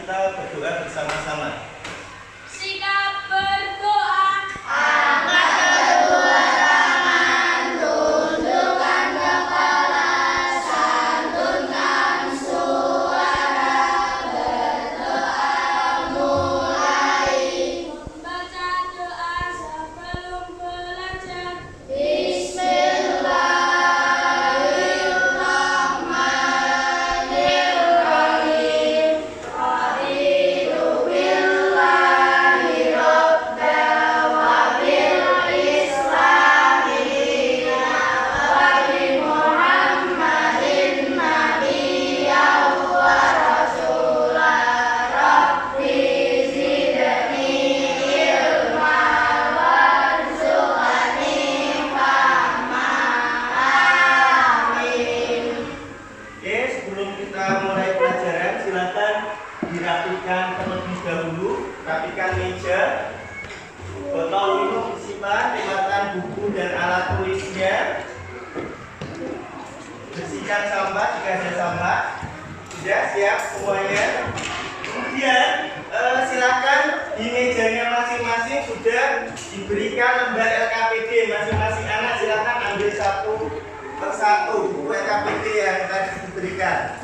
kita berdoa bersama-sama. Sikap berdoa. Angkat kedua tangan, tundukkan kepala, santunkan suara, berdoa mulai. Membaca doa sebelum belajar. Bismillahirrahmanirrahim. Raditu billahi rabban wa bil islami dinan wa bi Muhammadin nabiyyan wa rasulan. Rabbi zidni ilma warzuqni fahma. Amin. Oke, sebelum kita mulai pelajaran, silakan dirapikan terlebih dahulu. Rapikan meja, botol minum disimpan, lewatkan buku dan alat tulisnya. Bersihkan sampah jika ada sampah. Sudah siap semuanya. Kemudian silakan di mejanya masing-masing sudah diberikan lembar LKPD. Masing-masing anak silakan ambil satu persatu buku LKPD yang tadi diberikan.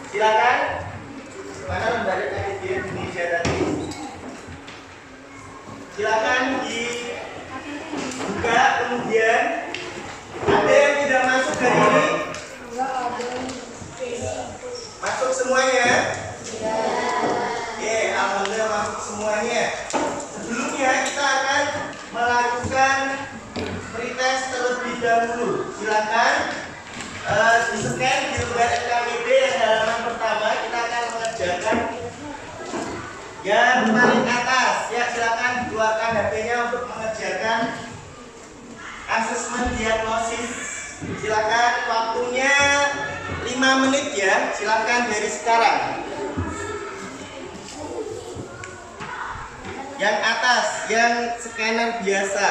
Silakan. Mana lembar LKPD Indonesia tadi? Silakan dibuka. Kemudian ada yang tidak masuk dari ini? Masuk semuanya? Oke, alhamdulillah masuk semuanya. Sebelumnya kita akan melakukan pretest terlebih dahulu. Silakan di-scan di lembar LKPD yang halaman pertama. Kita akan mengerjakan yang paling atas. Ya, silakan dikeluarkan HP-nya untuk mengerjakan asesmen diagnosis. Silakan, waktunya 5 menit ya. Silakan dari sekarang. Yang atas, yang scanner biasa.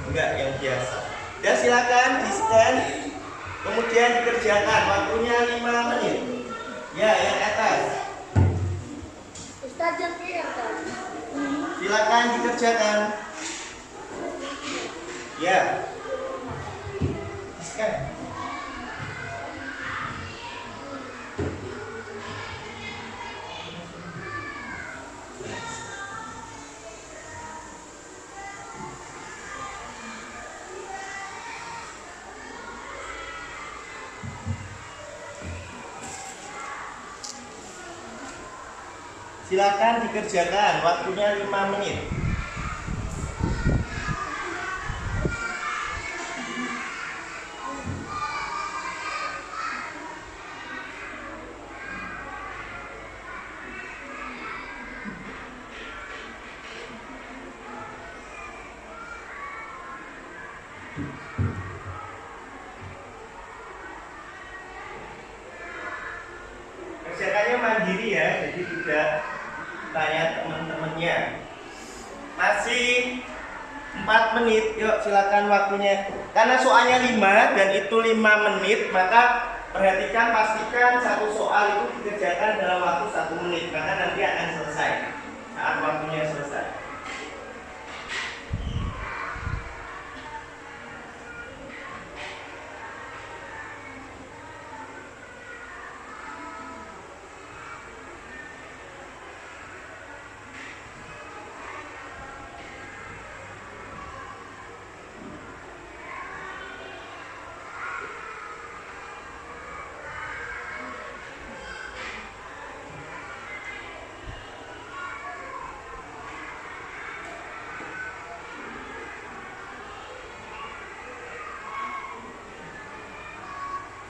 Enggak, yang biasa. Dan silakan di-scan, kemudian dikerjakan. Waktunya 5 menit. Ya, yang atas. Ustaz yang kiri kan? Silakan dikerjakan. Ya. Di-scan. Silakan dikerjakan, waktunya 5 menit. Kerjakannya mandiri ya, jadi tidak tanya teman-temannya. Masih 4 menit, yuk silakan waktunya. Karena soalnya 5 dan itu 5 menit, maka perhatikan, pastikan satu soal itu dikerjakan dalam waktu 1 menit, karena nanti akan selesai saat waktunya selesai.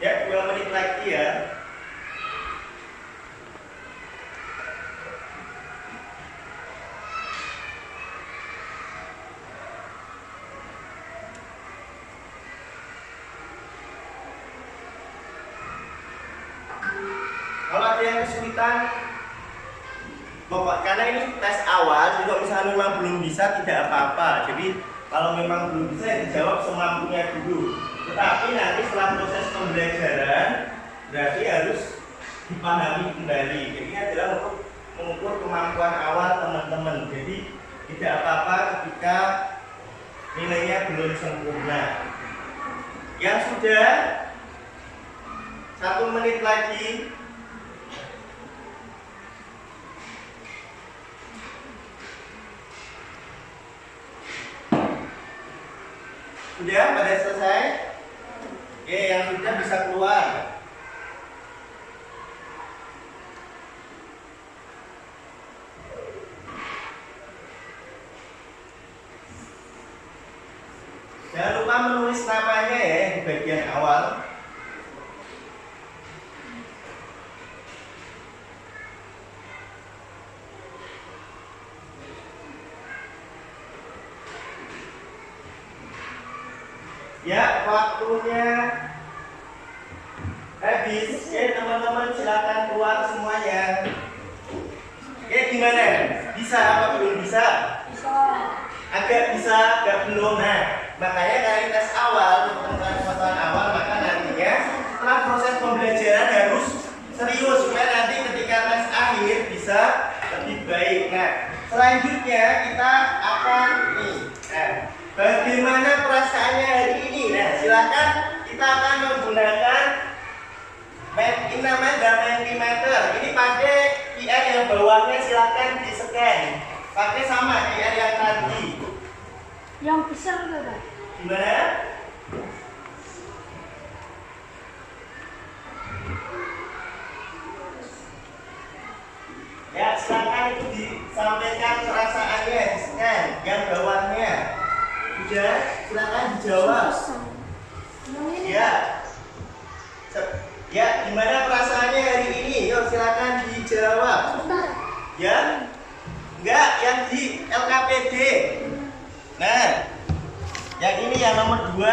Ya, 2 menit lagi ya. Kalau ada yang kesulitan, karena ini tes awal, jadi kalau misalnya memang belum bisa tidak apa-apa. Jadi kalau memang belum bisa ya dijawab semampunya dulu. Tetapi nanti setelah proses pembelajaran berarti harus dipahami kembali. Jadi ini adalah untuk mengukur kemampuan awal teman-teman. Jadi tidak apa-apa ketika nilainya belum sempurna. Yang sudah 1 menit lagi. Sudah pada selesai? Oke, yang sudah bisa keluar. Jangan lupa menulis namanya ya di bagian awal. Ya, waktunya habis. Oke, teman-teman silakan keluar semuanya. Oke, gimana? Bisa apa belum bisa? Bisa. Agak bisa, agak belum. Nah, makanya dari tes awal, untuk pengetahuan awal, maka nantinya setelah proses pembelajaran harus serius supaya nanti ketika tes akhir bisa lebih baik. Nah, selanjutnya kita akan nih. Nah, bagaimana perasaannya hari ini? Nah, silakan kita akan menggunakan mentimeter. Ini pakai QR yang bawahnya silakan di scan. Pakai sama QR yang tadi. Yang besar enggak? Gimana? Ya, silakan itu disampaikan perasaannya di scan yang bawahnya. Sudah, silakan dijawab. Ya. Ya, gimana perasaannya hari ini? Yuk silakan dijawab. Ya? Enggak, yang di LKPD. Nah, yang ini yang nomor 2.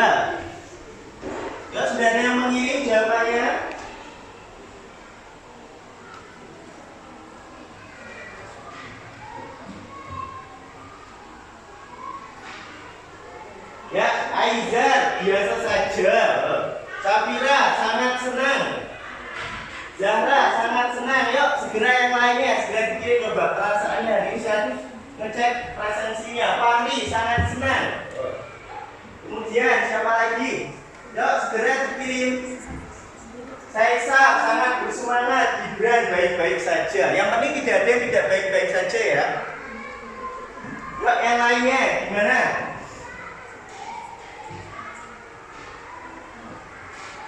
Ya, sudah ada yang mengirim jawabannya? Ya, Aizar, biasa saja. Safira, sangat senang. Zahra, sangat senang. Yuk, segera yang lainnya. Segera dikirim coba perasaannya. Ini saya ngecek presensinya. Fahri, sangat senang. Kemudian, siapa lagi? Yuk, segera dikirim. Saisa, sangat bersemangat. Gibran, baik-baik saja. Yang penting tidak ada yang tidak baik-baik saja ya. Yuk, yang lainnya. Gimana?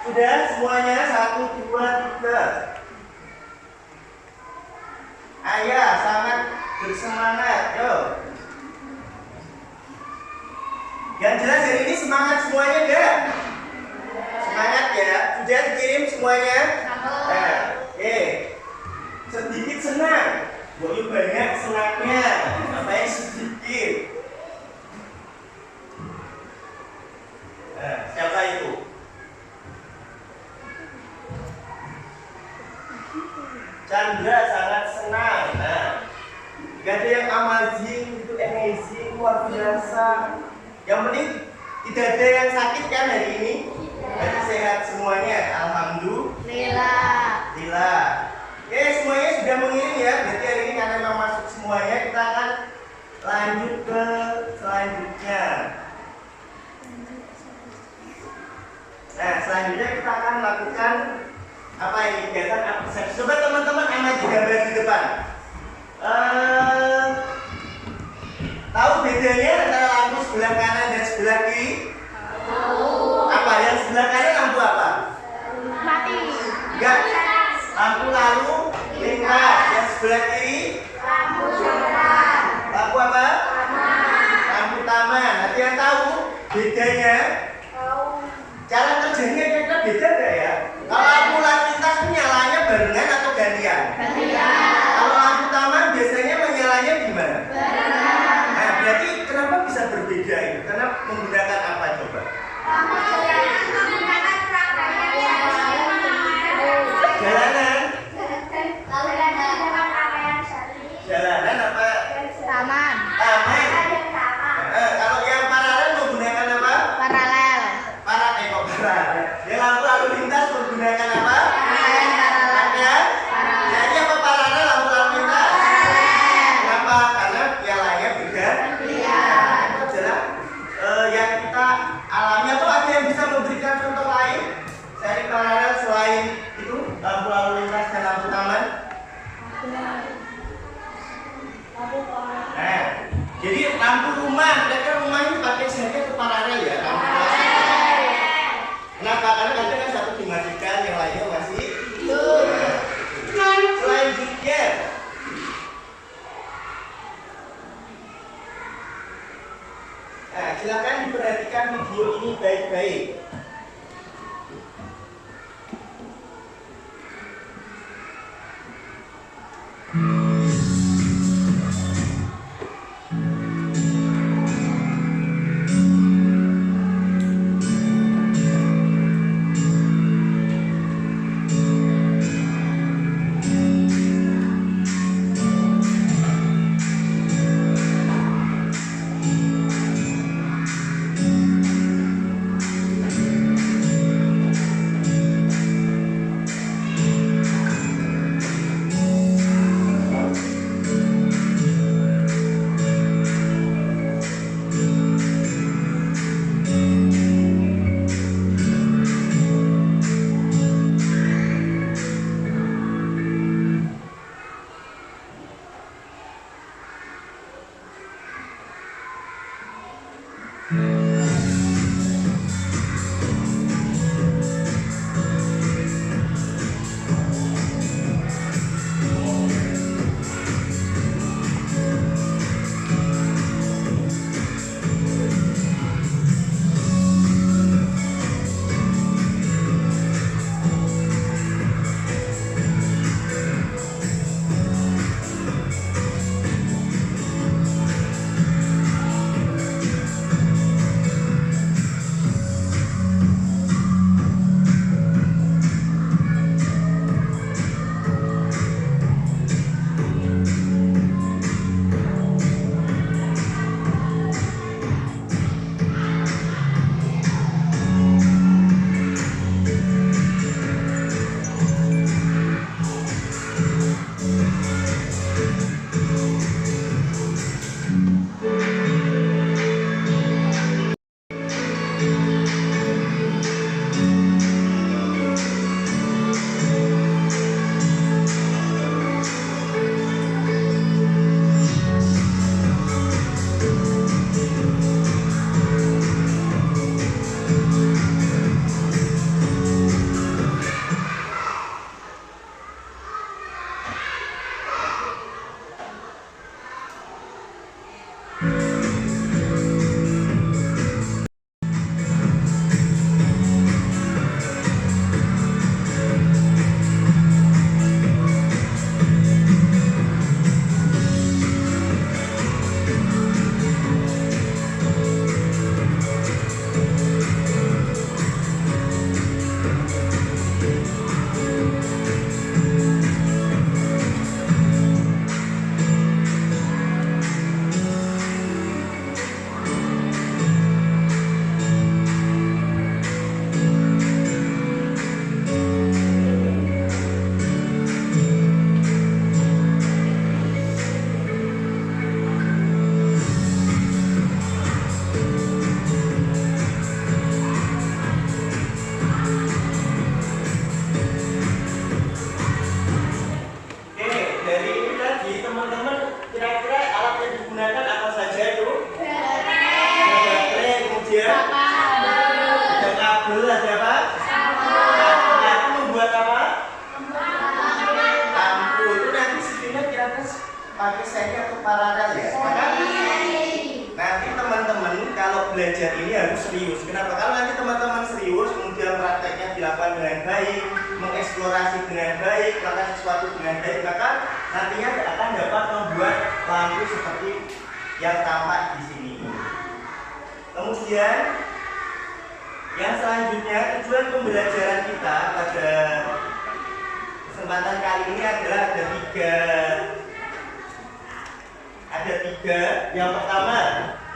Sudah semuanya? 1, 2, 3. Ayah sangat bersemangat. Yo. Yang jelas hari ini semangat semuanya enggak? Semangat ya. Sudah dikirim semuanya? Nah, sedikit senang. Boleh banyak senangnya. Namanya sedikit. Nah, siapa itu? Chandra sangat senang. Nah, gak ada yang amazing, itu amazing, luar biasa. Yang penting tidak ada yang sakit kan hari ini? Jadi sehat semuanya, alhamdulillah. Oke, semuanya sudah mengirim ya. Berarti hari ini karena memang masuk semuanya, kita akan lanjut ke selanjutnya. Nah, selanjutnya kita akan melakukan apa ini kegiatan apresiasi. Coba teman-teman amati gambar di depan. Tahu bedanya antara lampu sebelah kanan dan sebelah kiri? Tahu. Apa yang sebelah kanan lampu apa? Mati. Enggak. Lampu lalu lintas. Yang sebelah kiri? Lampu taman. Lampu apa? Lampu taman. Nanti yang tahu bedanya? Cara kerjanya kira-kira beda nggak ya? Kalau lampu lalu lintas nyalanya barengan atau gantian? Kalau lampu taman biasanya menyalanya gimana? Barengan. Nah, berarti kenapa bisa berbeda itu? Karena menggunakan apa coba? Lampu jalanan menggunakan Jalanan? Lalu menggunakan pakaian syari. Jalanan apa? Taman. Taman. Taman. Kalau yang paralel menggunakan apa? Paralel. Paralel. Yang lampu lalu lintas menggunakan apa? pakai seri atau paralel ya. Maka nanti teman-teman kalau belajar ini harus serius. Kenapa? Kalau nanti teman-teman serius, kemudian prakteknya dilakukan dengan baik, mengeksplorasi dengan baik, melakukan sesuatu dengan baik, maka nantinya akan dapat membuat lampu seperti yang tampak di sini. Kemudian yang selanjutnya, tujuan pembelajaran kita pada kesempatan kali ini adalah ada tiga. Yang pertama,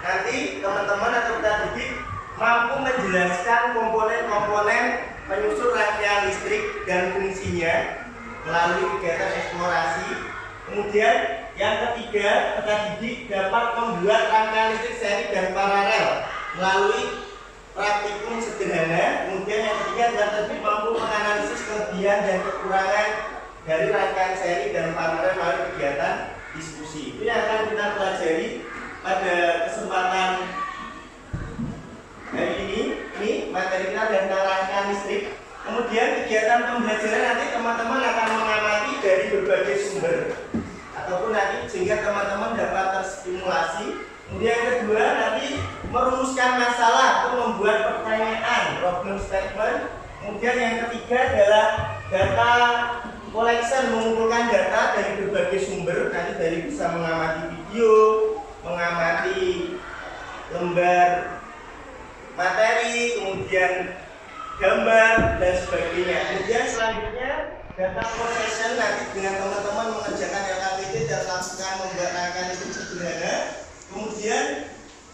nanti teman-teman atau kita didik mampu menjelaskan komponen-komponen penyusun rangkaian listrik dan fungsinya melalui kegiatan eksplorasi. Kemudian yang ketiga, kita didik dapat membuat rangkaian listrik seri dan paralel melalui praktikum sederhana. Kemudian yang ketiga adalah terdidik mampu menganalisis kelebihan dan kekurangan dari rangkaian seri dan paralel melalui kegiatan diskusi. Ini akan kita pelajari pada kesempatan hari ini. Ini materi kita tentang rangkaian listrik. Kemudian kegiatan pembelajaran nanti teman-teman akan mengamati dari berbagai sumber ataupun nanti sehingga teman-teman dapat terstimulasi. Kemudian yang kedua nanti merumuskan masalah atau membuat pertanyaan, problem statement. Kemudian yang ketiga adalah data collection, mengumpulkan data dari berbagai sumber, nanti dari bisa mengamati video, mengamati lembar materi, kemudian gambar dan sebagainya. Kemudian selanjutnya data processing, nanti dengan teman-teman mengerjakan LKPD dan lakukan membuat angka itu sederhana. Kemudian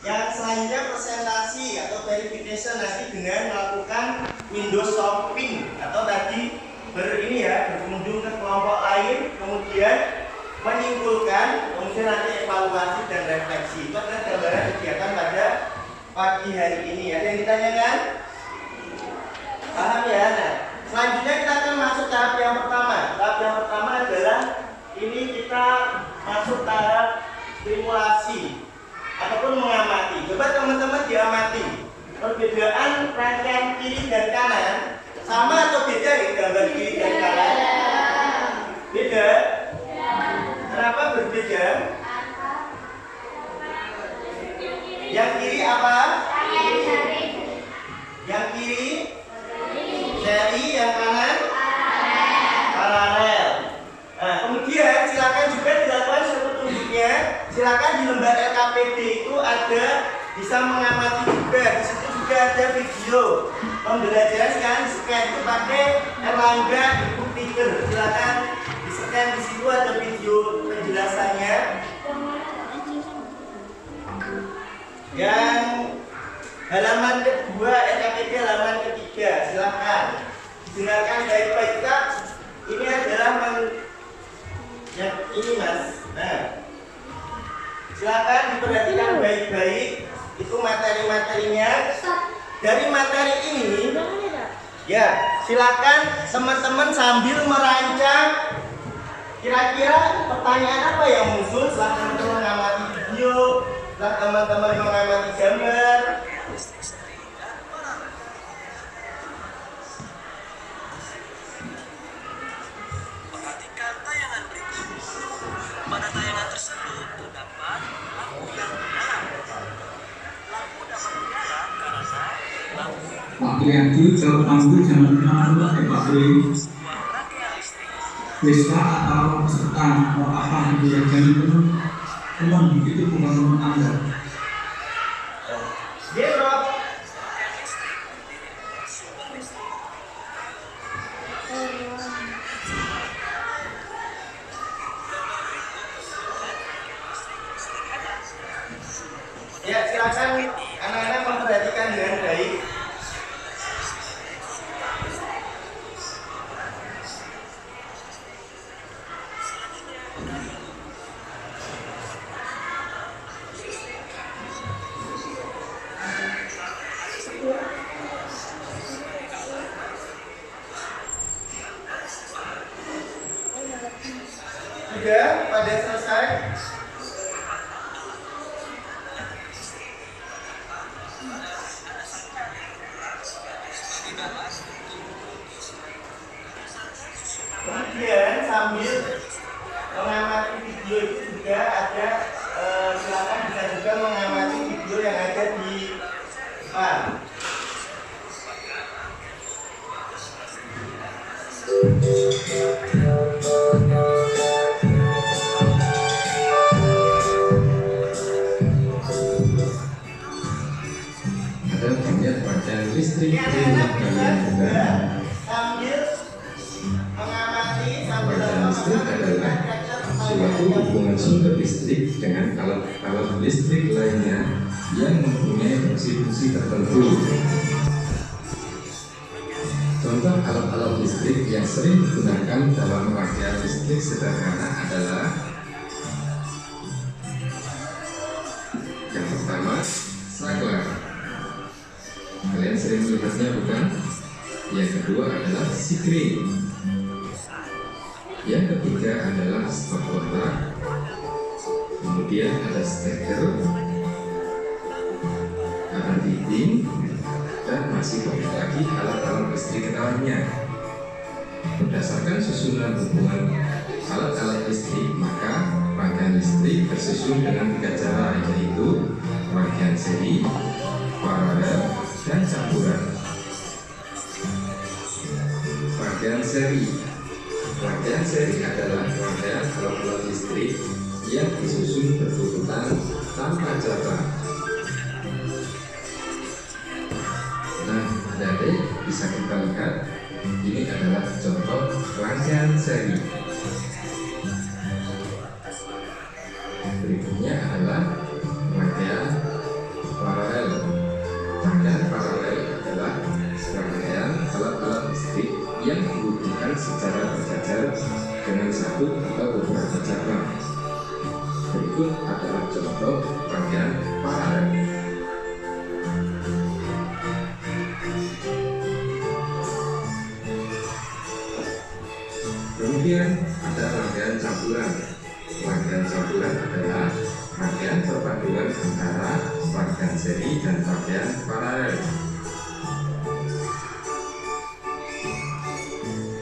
yang selanjutnya presentasi atau verification, nanti dengan melakukan window shopping atau tadi berkunjung ke kelompok lain, kemudian menyimpulkan, kemudian nanti evaluasi dan refleksi. Itu adalah gambaran kegiatan pada pagi hari ini. Ada yang ditanyakan? Paham ya? Nah, selanjutnya kita akan masuk tahap yang pertama. Tahap yang pertama adalah ini kita masuk tahap simulasi ataupun mengamati. Coba teman-teman diamati perbedaan rangkaian kiri dan kanan, sama atau beda ya gambar kiri dan kanan? Beda? Kenapa berbeda? Yang kiri apa? Yang kiri seri, yang kanan paralel. Nah, kemudian silakan juga dilakukan petunjuknya. Silakan di lembar LKPD itu ada bisa mengamati juga. Di situ juga ada video pembelajaran. Sekarang di-scan itu pakai Erlangga Ibu Tiger. Silakan di-scan, di situ ada video penjelasannya. Yang halaman kedua LKPD halaman ketiga, silakan dengarkan baik-baik. Ini adalah yang ini mas. Nah, silakan diperhatikan baik-baik. Itu materi-materinya. Dari materi ini, ya silakan teman-teman sambil merancang. Kira-kira pertanyaan apa yang muncul setelah teman-teman mengamati video, setelah teman-teman mengamati gambar. Perhatikan tayangan berikut. Pada tayangan tersebut terdapat lampu yang menyala. Lampu dapat menyala karena lampu Pak Priyanti jawab lampu jangan menyala Pak Pri. sebuah rangkaian listrik. Siswa atau peserta atau apa kegiatan itu teman itu bukan teman Anda. Dia Rob. Ya silakan anak-anak memperhatikan dengan baik. Sudah pada selesai? Kemudian sambil mengamati video itu juga ada silakan bisa juga mengamati video yang ada di depan. Ada banyak pakaian listrik Ini di rumah anak-anak bisa kalian juga juga. sambil mengamati sambil Pakaian listrik adalah suatu hubungan sumber listrik dengan alat-alat listrik lainnya yang mempunyai fungsi-fungsi tertentu. Contoh alat-alat listrik yang sering digunakan dalam rangkaian listrik sederhana adalah yang pertama, saklar. Kalian sering melihatnya bukan? Yang kedua adalah sikring. Yang ketiga adalah stop kontak. Kemudian ada steker, ada fitting, dan masih banyak lagi alat-alat listrik lainnya. Berdasarkan susunan hubungan alat-alat listrik, maka rangkaian listrik tersusun dengan 3 cara, yaitu rangkaian seri, paralel, dan campuran. Rangkaian seri. Rangkaian seri adalah rangkaian alat-alat listrik yang disusun berurutan tanpa cabang. Nah, dari bisa kita lihat ini adalah contoh rangkaian seri. Berikutnya adalah rangkaian paralel. Rangkaian paralel adalah rangkaian alat-alat listrik yang dihubungkan secara berjajar dengan satu atau beberapa cabang. Berikut adalah contoh rangkaian paralel. Kemudian ada rangkaian campuran. Rangkaian campuran adalah rangkaian perpaduan antara rangkaian seri dan rangkaian paralel.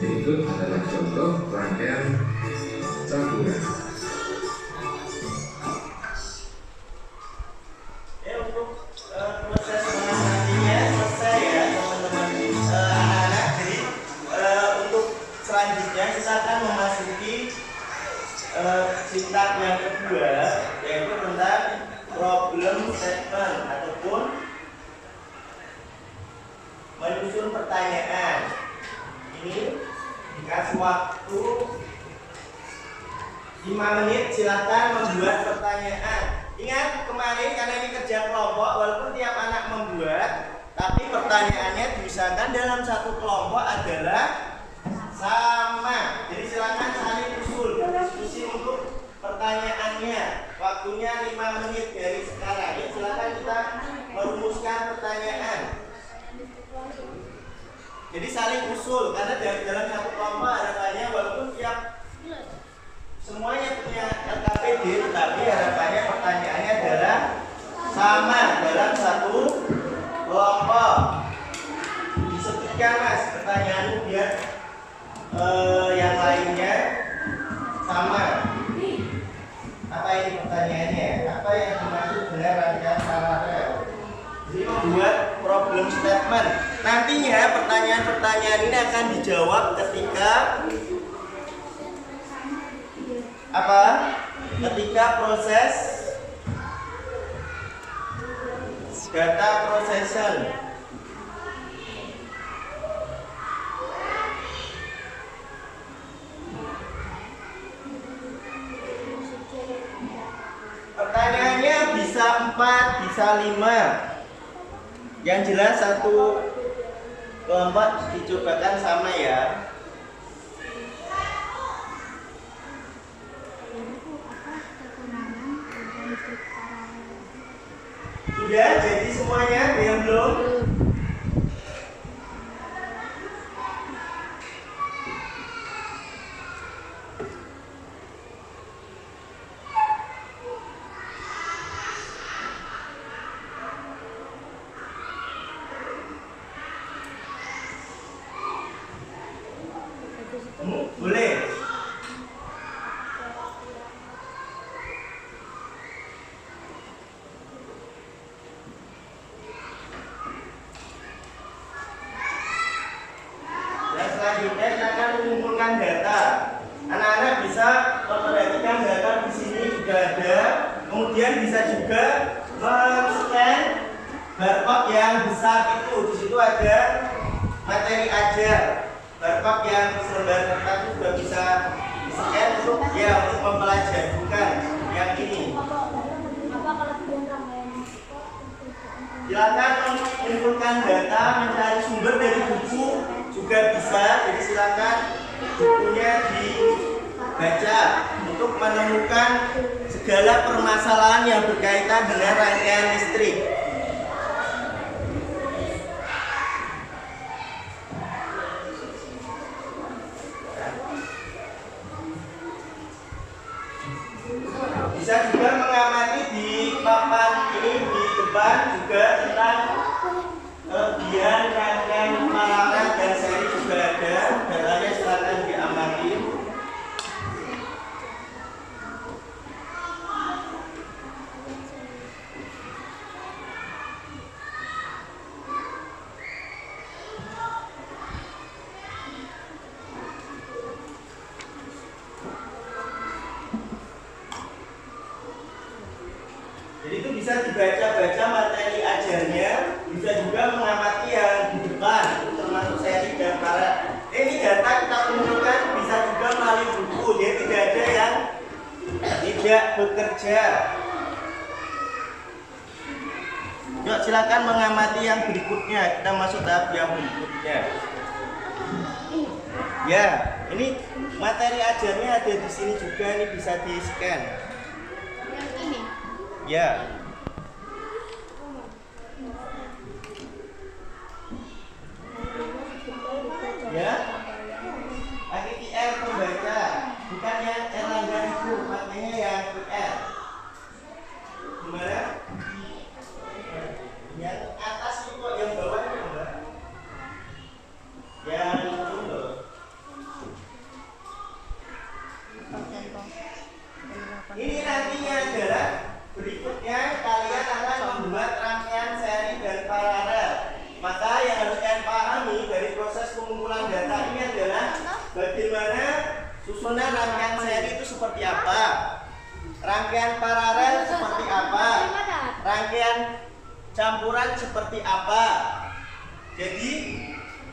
Berikut adalah contoh rangkaian campuran. Untuk proses mengamatinya selesai ya teman-teman anak-anak. Jadi untuk selanjutnya kita akan memasuki sintak yang kedua, yaitu tentang problem statement ataupun menyusun pertanyaan. Ini dikasih waktu 5 menit, silahkan membuat pertanyaan. Ingat kemarin karena ini kerja kelompok, walaupun tiap anak membuat, tapi pertanyaannya diusahakan dalam satu kelompok adalah sama. Jadi silakan saling usul, diskusi untuk pertanyaannya. Waktunya 5 menit dari sekarang. Ya, silakan kita merumuskan pertanyaan. Jadi saling usul karena dalam satu kelompok harapannya walaupun tiap semuanya punya LKPD, tetapi harapannya pertanyaannya adalah sama dalam satu kelompok. Disebutkan mas pertanyaanmu biar yang lainnya sama. Apa ini pertanyaannya? Apa yang dimaksud dengan rangkaian paralel? Jadi membuat problem statement. Nantinya pertanyaan-pertanyaan ini akan dijawab ketika apa? Ketika proses data processing. Pertanyaannya bisa 4, bisa 5. Yang jelas satu kelompok dicobakan sama ya. Sudah jadi semuanya, yang belum? Boleh. Dan selanjutnya kita akan mengumpulkan data. Anak-anak bisa memperhatikan data di sini juga ada. Kemudian bisa juga men-scan barcode yang besar itu. Di situ ada materi ajar. Barcode yang selembar kertas itu juga bisa di-scan untuk untuk mempelajari bukan yang ini. Silakan mengumpulkan data, mencari sumber dari buku juga bisa. Jadi silakan bukunya dibaca untuk menemukan segala permasalahan yang berkaitan dengan rangkaian listrik. Bisa juga mengamati di papan ini di depan juga tentang kelebihan rangkaian paralel dan seri juga ada. Datanya silakan diamati. tidak bekerja. Yuk silakan mengamati yang berikutnya. Kita masuk tahap yang berikutnya. Ya, ini materi ajarnya ada di sini juga, ini bisa di-scan. Yang ini. Ya. Ya. AKTR pembaca, bukan yang Erlangga itu, makanya yang QR. Gimana? Yang atas itu kok, yang bawah itu enggak? Yang itu loh. Ini nantinya adalah berikutnya kalian akan membuat rangkaian seri dan paralel. Maka yang harus kalian pahami dari proses pengumpulan data ini adalah bagaimana susunan rangkaian seri itu seperti apa, rangkaian paralel seperti apa, rangkaian campuran seperti apa. Jadi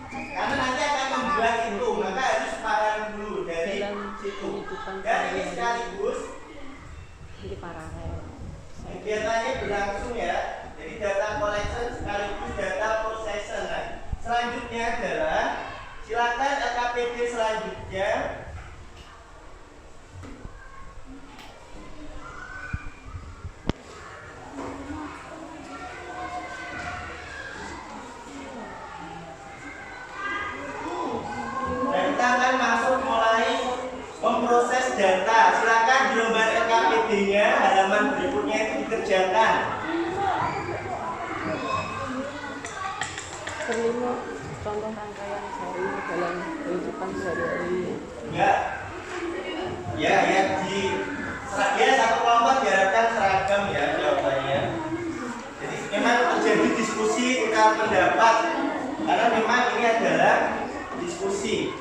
karena nanti akan membuat itu, maka harus paham dulu dari situ. Dan ini sekaligus kegiatannya berlangsung ya. Jadi data collection sekaligus data processing. Nah, selanjutnya adalah silakan LKPD selanjutnya. Dan kita akan masuk mulai memproses data. Silakan di lembar LKPD-nya halaman berikutnya itu dikerjakan. Kelima, contoh rangkaian seri dalam kehidupan sehari-hari. Ya, ya ya satu kelompok diharapkan seragam ya jawabannya. Jadi memang terjadi diskusi tukar pendapat karena memang ini adalah diskusi.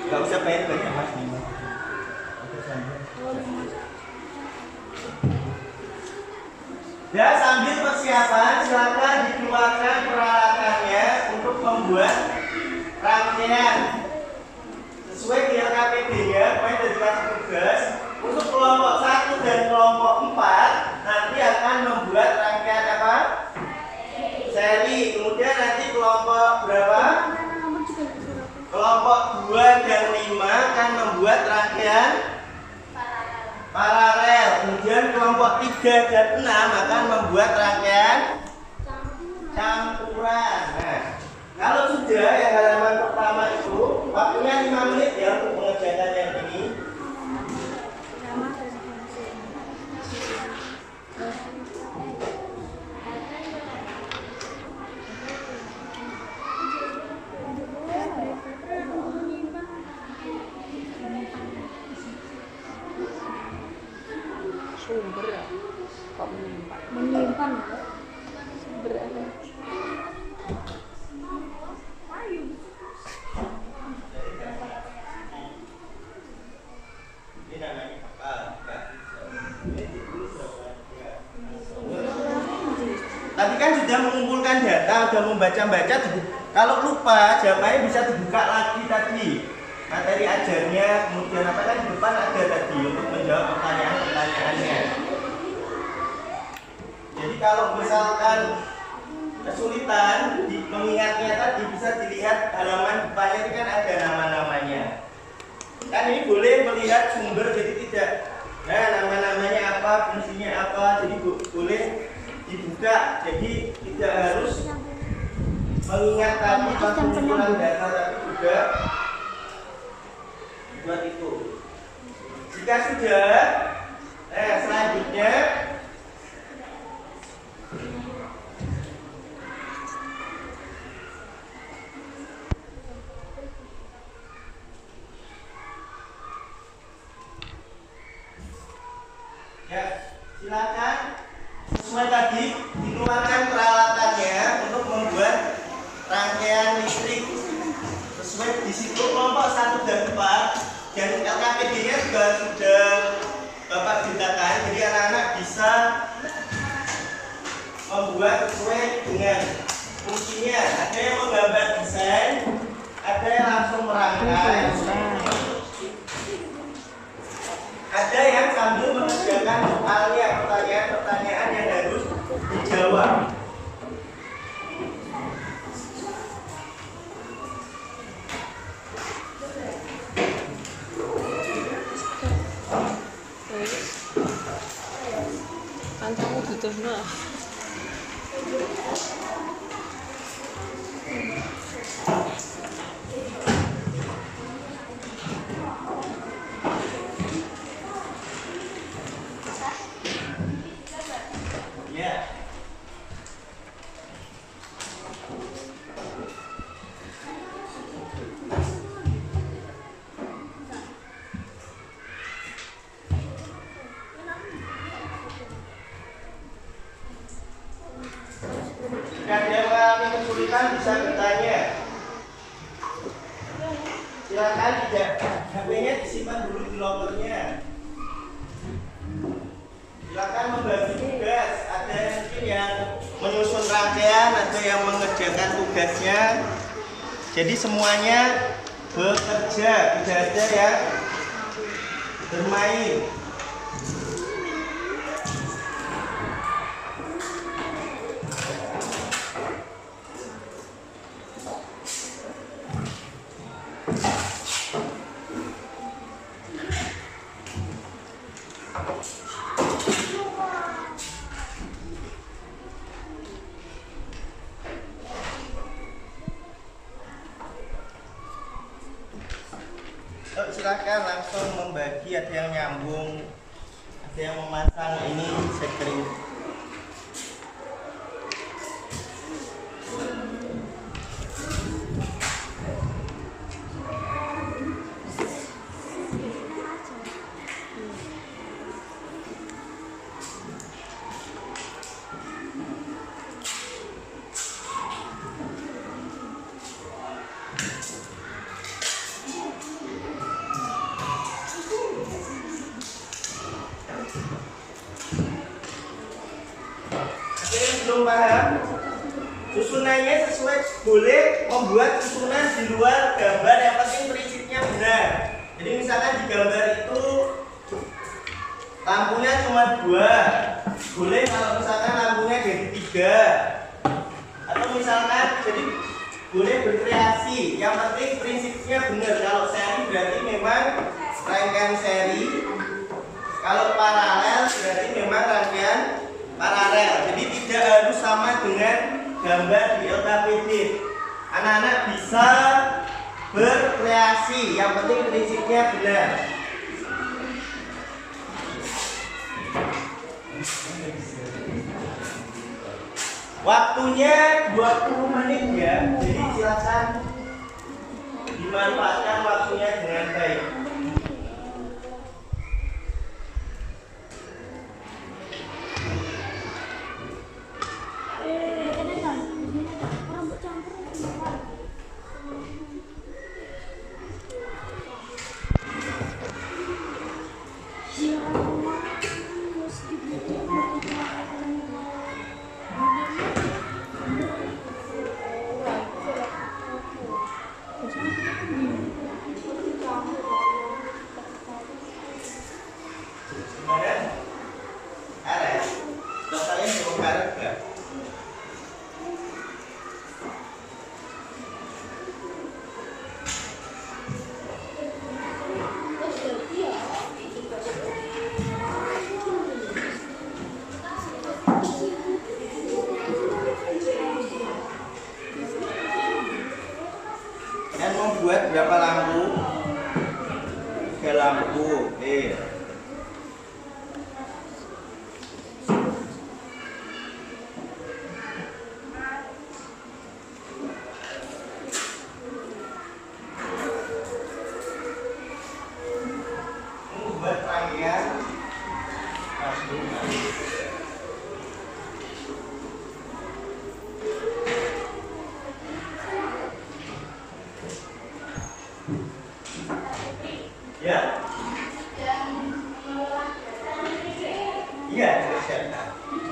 Gak usah bayar banyak mas Nima. Ya, sambil persiapan silakan dikeluarkan peralatannya untuk membuat rangkaian sesuai di LKPD-nya. Pokoknya dari kelas tugas untuk kelompok 1 dan kelompok 4 nanti akan membuat rangkaian apa? Seri. Kemudian nanti kelompok berapa? Kelompok 2 dan 5 akan membuat rangkaian paralel. Kemudian kelompok 3 dan 6 akan membuat rangkaian campuran. Nah, kalau sudah yang halaman pertama itu waktunya 5 menit ya untuk mengerjakan yang ini. Sumber ya, kok Menyimpan. sumber ada. Ini namanya apa? Tadi kan sudah mengumpulkan data, sudah membaca-baca. Kalau lupa, jawabannya bisa dibuka lagi tadi. Materi ajarnya, kemudian apa kan di depan ada tadi untuk menjawab pertanyaan-pertanyaannya. Jadi kalau misalkan kesulitan mengingatnya tadi bisa dilihat halaman depannya itu kan ada nama-namanya. Kan ini boleh melihat sumber jadi tidak. Nah nama-namanya apa, fungsinya apa, jadi boleh dibuka. Jadi tidak harus mengingat tadi pengumpulan data tapi juga buat itu. Jika sudah, selanjutnya ya silakan sesuai tadi dikeluarkan peralatannya untuk membuat rangkaian listrik sesuai di situ kelompok 1 dan 4. Dan LKPD-nya juga sudah Bapak ceritakan, jadi anak-anak bisa membuat sesuai dengan fungsi instruksinya. Ada yang menggambar desain, ada yang langsung merangkai, ada yang sambil mengerjakan soalnya, pertanyaan-pertanyaan yang harus dijawab. Kancamu diterima. Ya. Jika dia mengalami kesulitan bisa bertanya. Silakan tidak HP-nya disimpan dulu di lokernya. Silakan membagi tugas. Ada mungkin yang menyusun rangkaian, ada yang mengerjakan tugasnya. Jadi semuanya bekerja, tidak ada yang bermain. Silakan langsung membagi, ada yang nyambung, ada yang memasang ini sekring. Belum paham? Susunannya sesuai, boleh membuat susunan di luar gambar, yang penting prinsipnya benar. Jadi misalkan di gambar itu lampunya cuma 2, boleh kalau misalkan lampunya jadi 3, atau misalkan jadi boleh berkreasi, yang penting prinsipnya benar. Kalau seri berarti memang rangkaian seri, kalau paralel berarti memang rangkaian paralel. Jadi tidak harus sama dengan gambar di LKPD. Anak-anak bisa berkreasi, yang penting prinsipnya benar. Waktunya 20 menit ya. Jadi silakan dimanfaatkan waktunya dengan baik. Dan membuat berapa lampu? 3 lampu. Membuat rangkaian. Ya? Iya,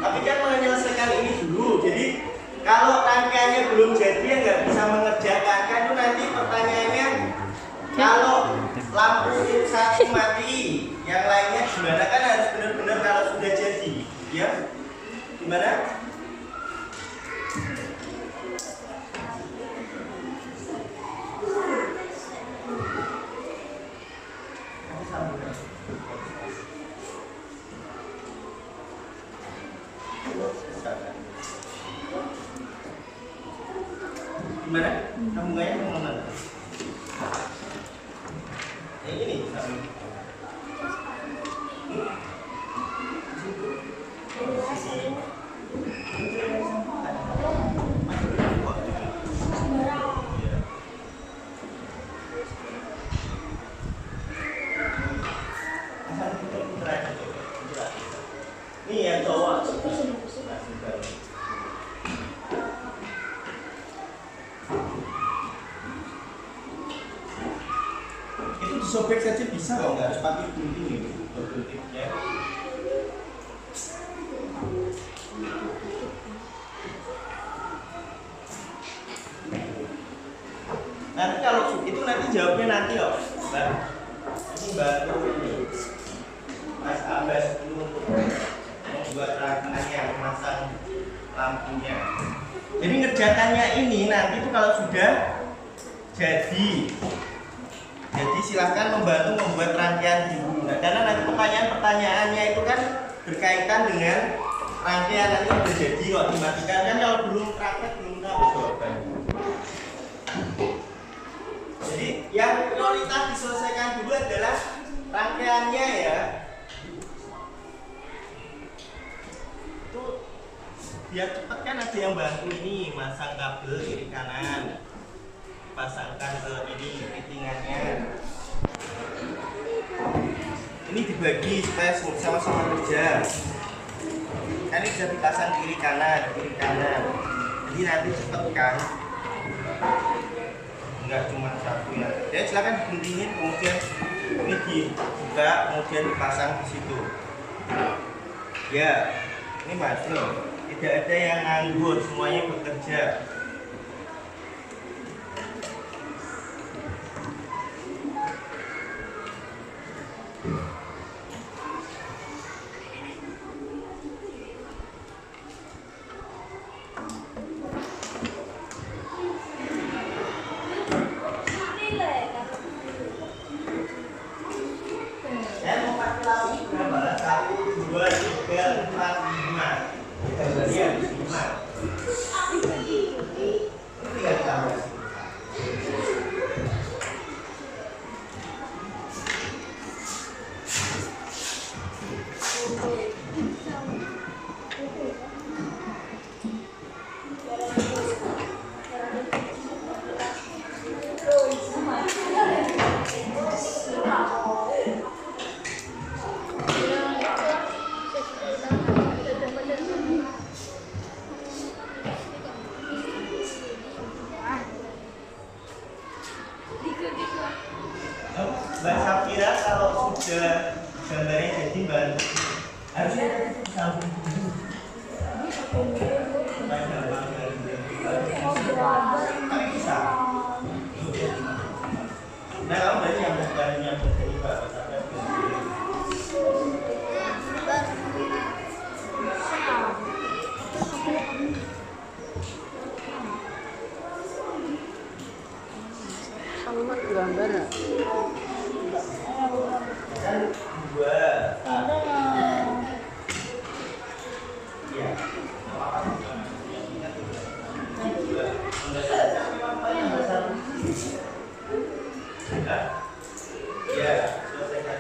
tapi kan menyelesaikan ini dulu. Jadi Kalau rangkaiannya belum jadi ya nggak bisa mengerjakan. Kan itu nanti pertanyaannya kalau lampu satu mati, yang lainnya gimana, kan harus benar-benar kalau sudah jadi, ya? Gimana? Gimana? Sambungannya kemana? Yang ini sambung. Ini yang cowok. Itu disobek saja bisa kok, nggak harus pakai gunting itu, guntingnya. Nanti kalau itu nanti jawabnya nanti loh, Mbak. Ini bantu ini Mas Abbas dulu untuk membuat rangkaiannya, memasang lampunya. Jadi ngerjakannya ini nanti itu kalau sudah jadi silahkan membantu membuat rangkaian dulu. Nah, karena nanti pertanyaannya itu kan berkaitan dengan rangkaian nanti sudah jadi kok dimatikan, kan kalau belum praktek belum tahu jawabannya. Jadi yang prioritas diselesaikan dulu adalah rangkaiannya ya. Itu biar cepat kan ada yang bantu ini masang kabel kiri kanan, pasangkan ke ini fittingannya. Ini dibagi supaya sama-sama kerja. Kan ini bisa dipasang kiri kanan. Jadi nanti cepet kan. Enggak cuma satu ya. Jadi silakan guntingin, kemudian ini dibuka, kemudian dipasang di situ. Ya, ini Mas loh. Tidak ada yang nganggur, semuanya bekerja. Saya mau pakai lampu berapa? 1, 2, 3, 4, 5. Iya, 5. Ini nggak tambah. Mbak Safira kalau sudah gambarnya jadi Mbak harusnya sambung dulu. Tapi bisa. Nah kamu berarti yang begini Mbak sampai Sama gambar ya? dan 2, 1. Ya. Ya, selesaikan.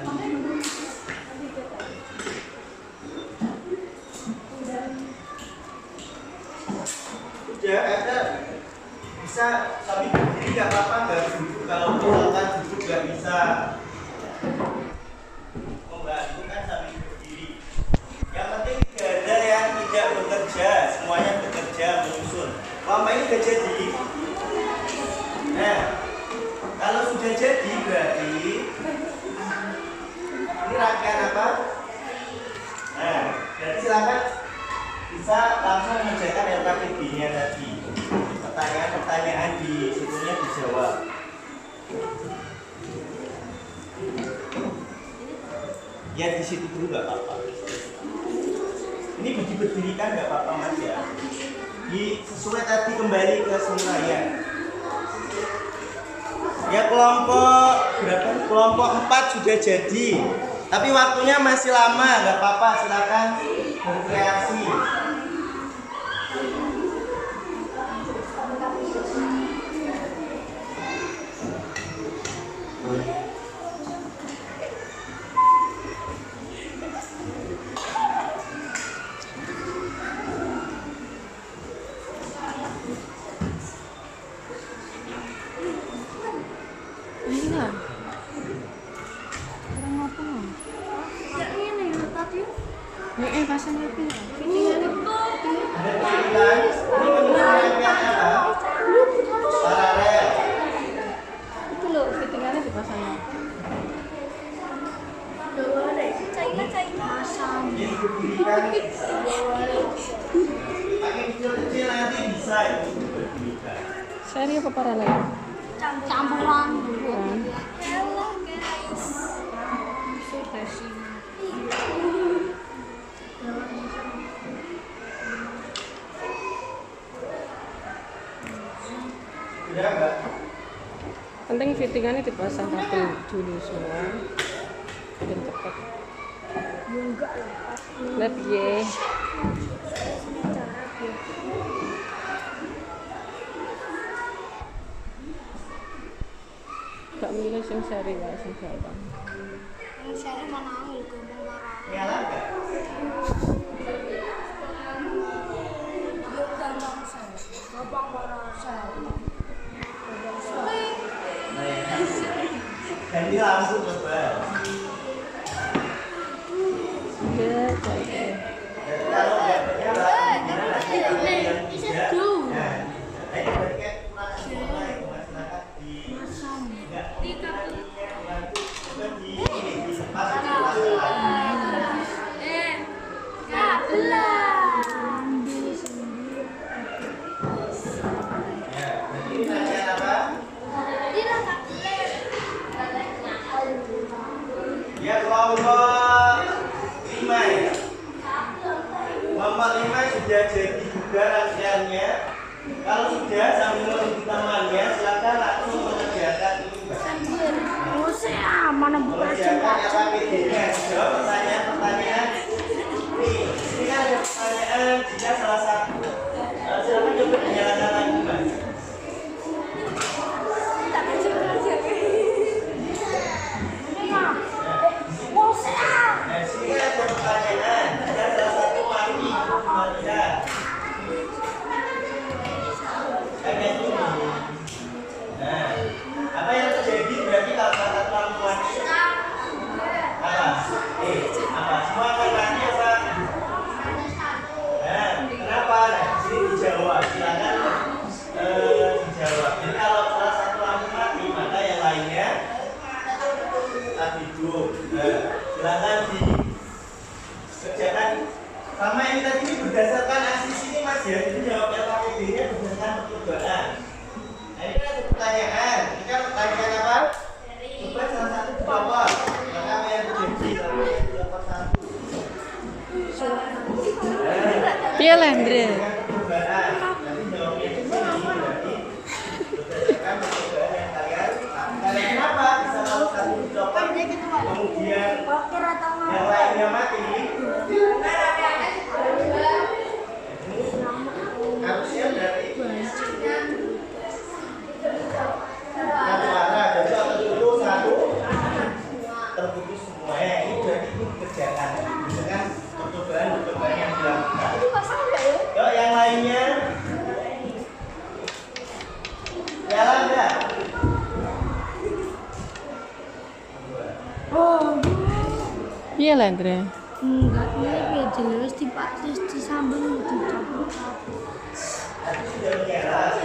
Udah ada bisa sambil berdiri nggak apa-apa, nggak duduk. Kalau misalkan duduk nggak bisa membantu kan sambil berdiri. Yang penting tidak ada yang tidak bekerja, semuanya bekerja menyusun. Lama ini sudah jadi. Nah, kalau sudah jadi berarti ini rangkaian apa? Nah, jadi silakan bisa langsung mengerjakan LKPD-nya tadi. Pertanyaan-pertanyaan di situnya dijawab. Ya di situ dulu nggak apa-apa. Ini berdiri-berdirikan nggak apa-apa Mas ya. Sesuai tadi kembali ke semulanya. Ya kelompok berapa? Kelompok 4 sudah jadi. Tapi waktunya masih lama, nggak apa-apa, silakan berkreasi. Iya. Kurang apa? Ya ini tadi. Pasangnya pin. Ada pilihan, ini menunjukkan apa? Paralel. Itu loh, fittingannya dipasangnya. Masang. Ini berdirikan. Pakai kecil-kecil nanti bisa itu berdirikan. Seri apa paralel? Campuran. Hello guys. Sudah sih. Sudah enggak? Penting fittingannya dipasang kabel dulu semua. Biar cepat. Enggak lah. Lep ye. Gak milih sing seri wae sing gampang. Yang saya mana angin gampang marah. Nyala enggak? Gampang saya. Gampang marah saya. Ganti lampu coba. Ya, baik. Kalau nggak menyala, gimana sih kalau yang tidak? Seduh. Nah, ini berarti kan kurang sempurna itu masyarakat di nggak di pas di ya, jadi ini nanya apa? Ya kelompok 5 ya. Kelompok 5 sudah jadi juga rangkaiannya. Kalau sudah sambil menunggu temannya, silakan langsung mengerjakan ini Mbak. Mana bukan Mengerjakan LKPD-nya. Jawab pertanyaan-pertanyaan. Ini kan ada pertanyaan jika salah satu. Silakan coba dinyalakan lagi Mbak. Nah, sini ada pertanyaan. Jika salah satu mati, gimana? Kayak gini. Nah, apa yang terjadi berarti kalau salah satu lampu mati? Apa? Apa? Semua akan mati apa? Nah, kenapa? Nah, di sini dijawab. Silakan dijawab. Jadi kalau salah satu lampu mati, maka yang lainnya tetap hidup. Nah, silakan dikerjakan. Sama ini tadi ini berdasarkan asis ini Mas ya. Jadi jawab LKPD-nya berdasarkan percobaan. Nah, ini ada pertanyaan. Ini kan pertanyaan apa? Coba salah satu jawab. Maka apa yang terjadi kalau yang jawab satu? Piye lah, Andre? Dengan percobaan. Nanti jawabnya di sini berarti berdasarkan percobaan yang kalian lakukan. Kenapa bisa kalau satu dijawab kemudian yang lainnya mati? Harusnya berarti satu arah, jadi kalau terputus satu terputus semuanya. Ini berarti itu dikerjakan dengan percobaan yang dilakukan. Yuk yang lainnya jalan nggak? Piye lah, Andre? Enggak, ini jelas disambung dicampur. Tadi sudah menyala.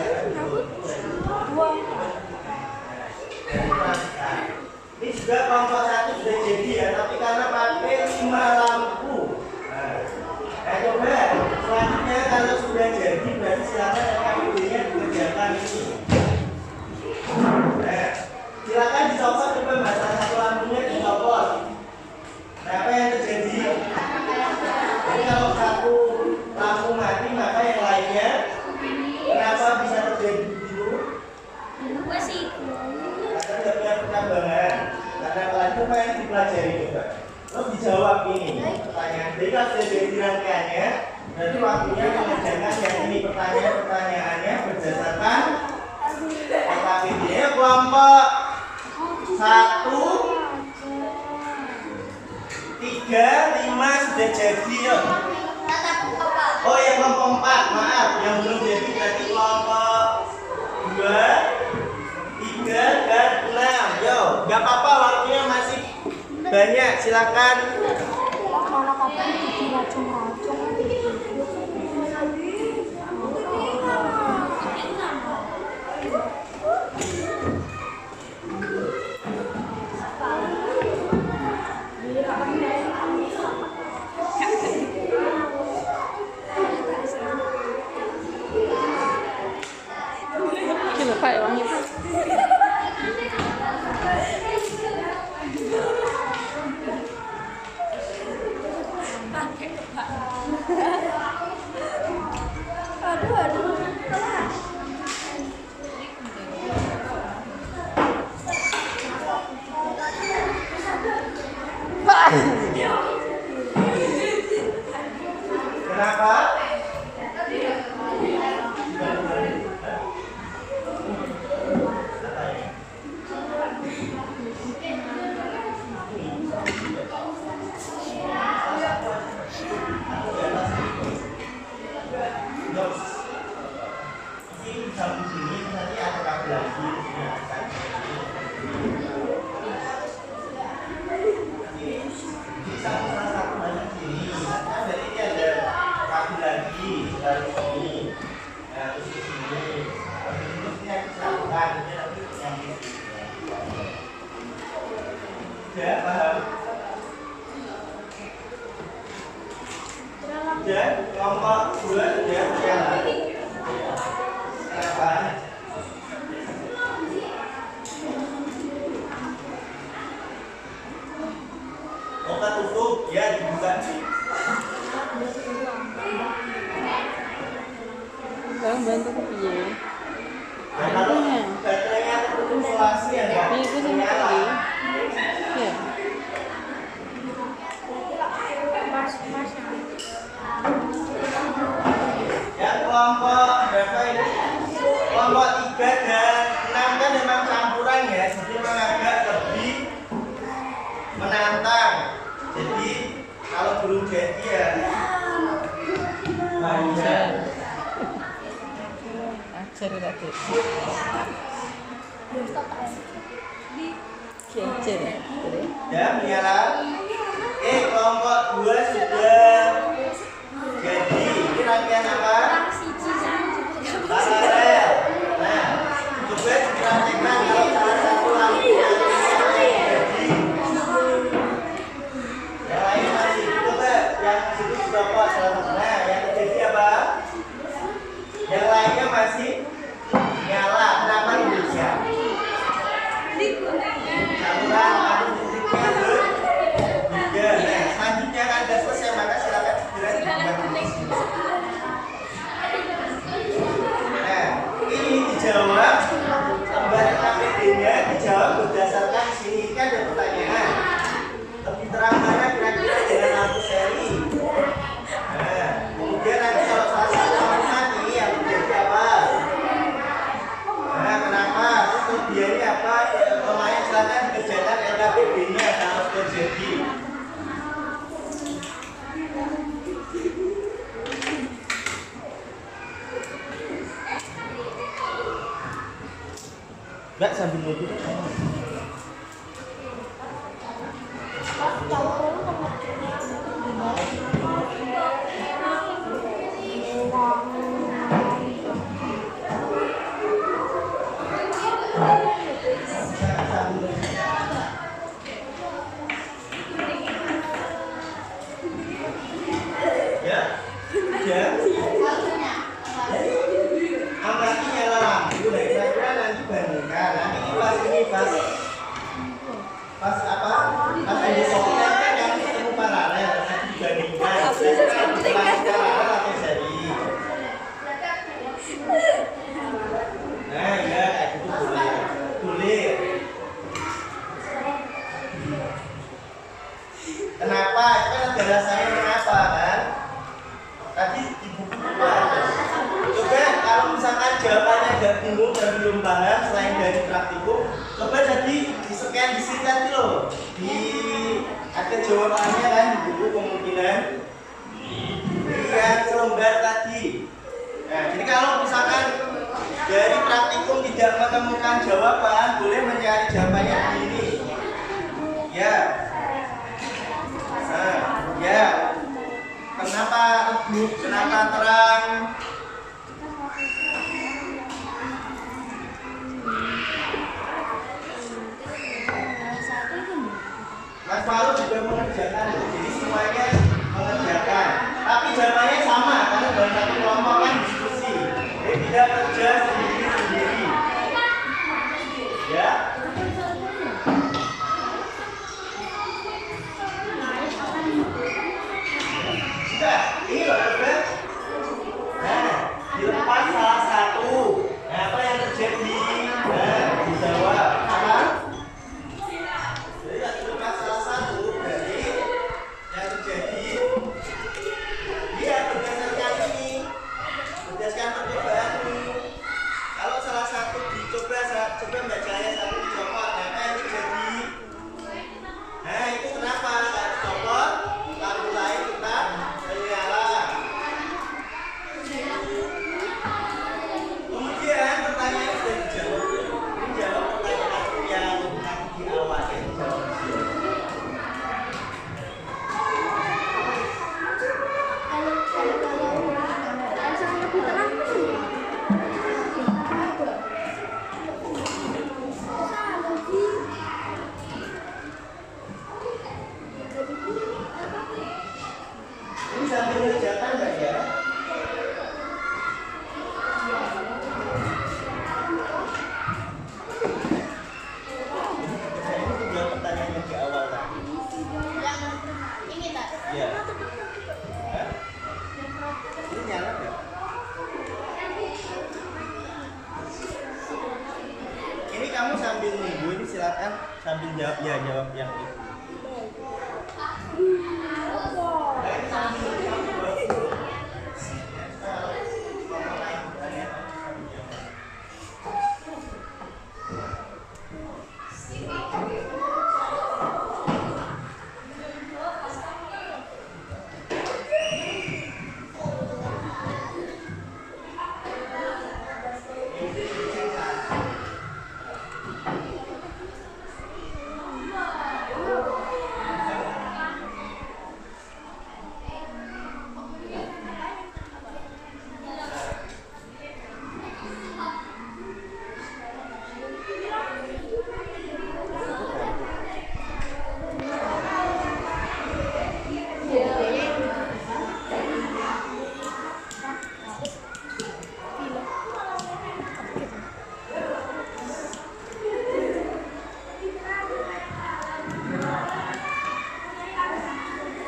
Ini juga kelompok 1 sudah jadi ya, tapi karena pakai 5 lampu. Nah, coba selanjutnya rangkaiannya, berarti waktunya mengerjakan yang ini pertanyaannya berdasarkan LKPD. Kelompok 1, 3, 5 sudah jadi yuk. Oh ya kelompok 4, maaf yang belum jadi berarti kelompok 2, 3, dan 6. Yo, nggak apa-apa waktunya masih banyak, silakan. Mana kapan diracung-racung Coba Pak, wangi Pak. Kenapa? Ini sampai sini nanti ada kabel lagi. Bisa salah satu banyak sini. Nah, dari ini ada kabel lagi dari sini. Nah, terus di sini. Terus ini yang disambungkan. Ini nanti yang di sini. Ya, paham? Ya, kelompok 2 sudah jalan. Kenapa? Oke tutup, ya dibuka sih. Bang bantu ke piye? Nah, kalau baterainya tertutup isolasi ya enggak? Piye ku sing Nyala. piye? Iya. Ya kelompok berapa ini? Kelompok 3 dan 6 kan memang campuran ya, jadi memang agak lebih menantang. Jadi kalau belum jadi ya wajar. Ajar tadi. Kecer. Ya menyala. Kelompok 2 sudah jadi. Ini rangkaian apa? Paralel. Nah, coba dipraktekkan kalau salah satu rangkaian jadi. Yang lain masih coba yang situ sudah kok salah satu. Nah, yang terjadi apa? Yang lainnya masih nyala. Kenapa Indonesia? Saluran adu titiknya bertiga. Nah, selanjutnya kan sudah selesai, maka silakan segera dibuat di sini. Nah, ini dijawab lembar KPD-nya dijawab berdasarkan sini. Ini kan ada pertanyaan. Lebih terang mana kira-kira dengan lampu seri? Nah, kemudian nanti kalau salah satu lampu mati yang terjadi apa? Nah, kenapa? Terus kemudiannya apa? Lumayan silakan dikerjakan LKPD-nya kalau terjadi. Enggak sambil nunggu. Ya, ya. Amati nyala lampu, nah kira-kira nanti bandingkan. Nanti ini pas jawabannya kan di buku kemungkinan yang selembar tadi. Nah, jadi kalau misalkan dari praktikum tidak menemukan jawaban, boleh mencari jawabannya di sini. Ya. Nah, ya. Kenapa redup? Kenapa terang? Mas Palu juga mengerjakan, jadi semuanya mengerjakan. Tapi jawabannya sama, karena dalam satu kelompok kan diskusi. Jadi tidak kerja sendiri-sendiri. Ya. Sudah, ini loh teman. Nah, dilepas salah satu. Nah, apa yang terjadi? Nah, dijawab. Apa? Coba bacanya satu dicopot, apa yang terjadi? Nah itu kenapa? Satu dicopot, lampu lain tetap menyala. Kemudian pertanyaan sudah dijawab. Ini jawab pertanyaan yang di awal ya, dijawab di sini. Ini sambil mengerjakan nggak ya? Ini tujuan pertanyaan yang di awal tadi. Ini tak? Iya. Hah? Ini nyala nggak? Ini kamu sambil nunggu, ini silakan sambil jawab ya, jawab yang itu.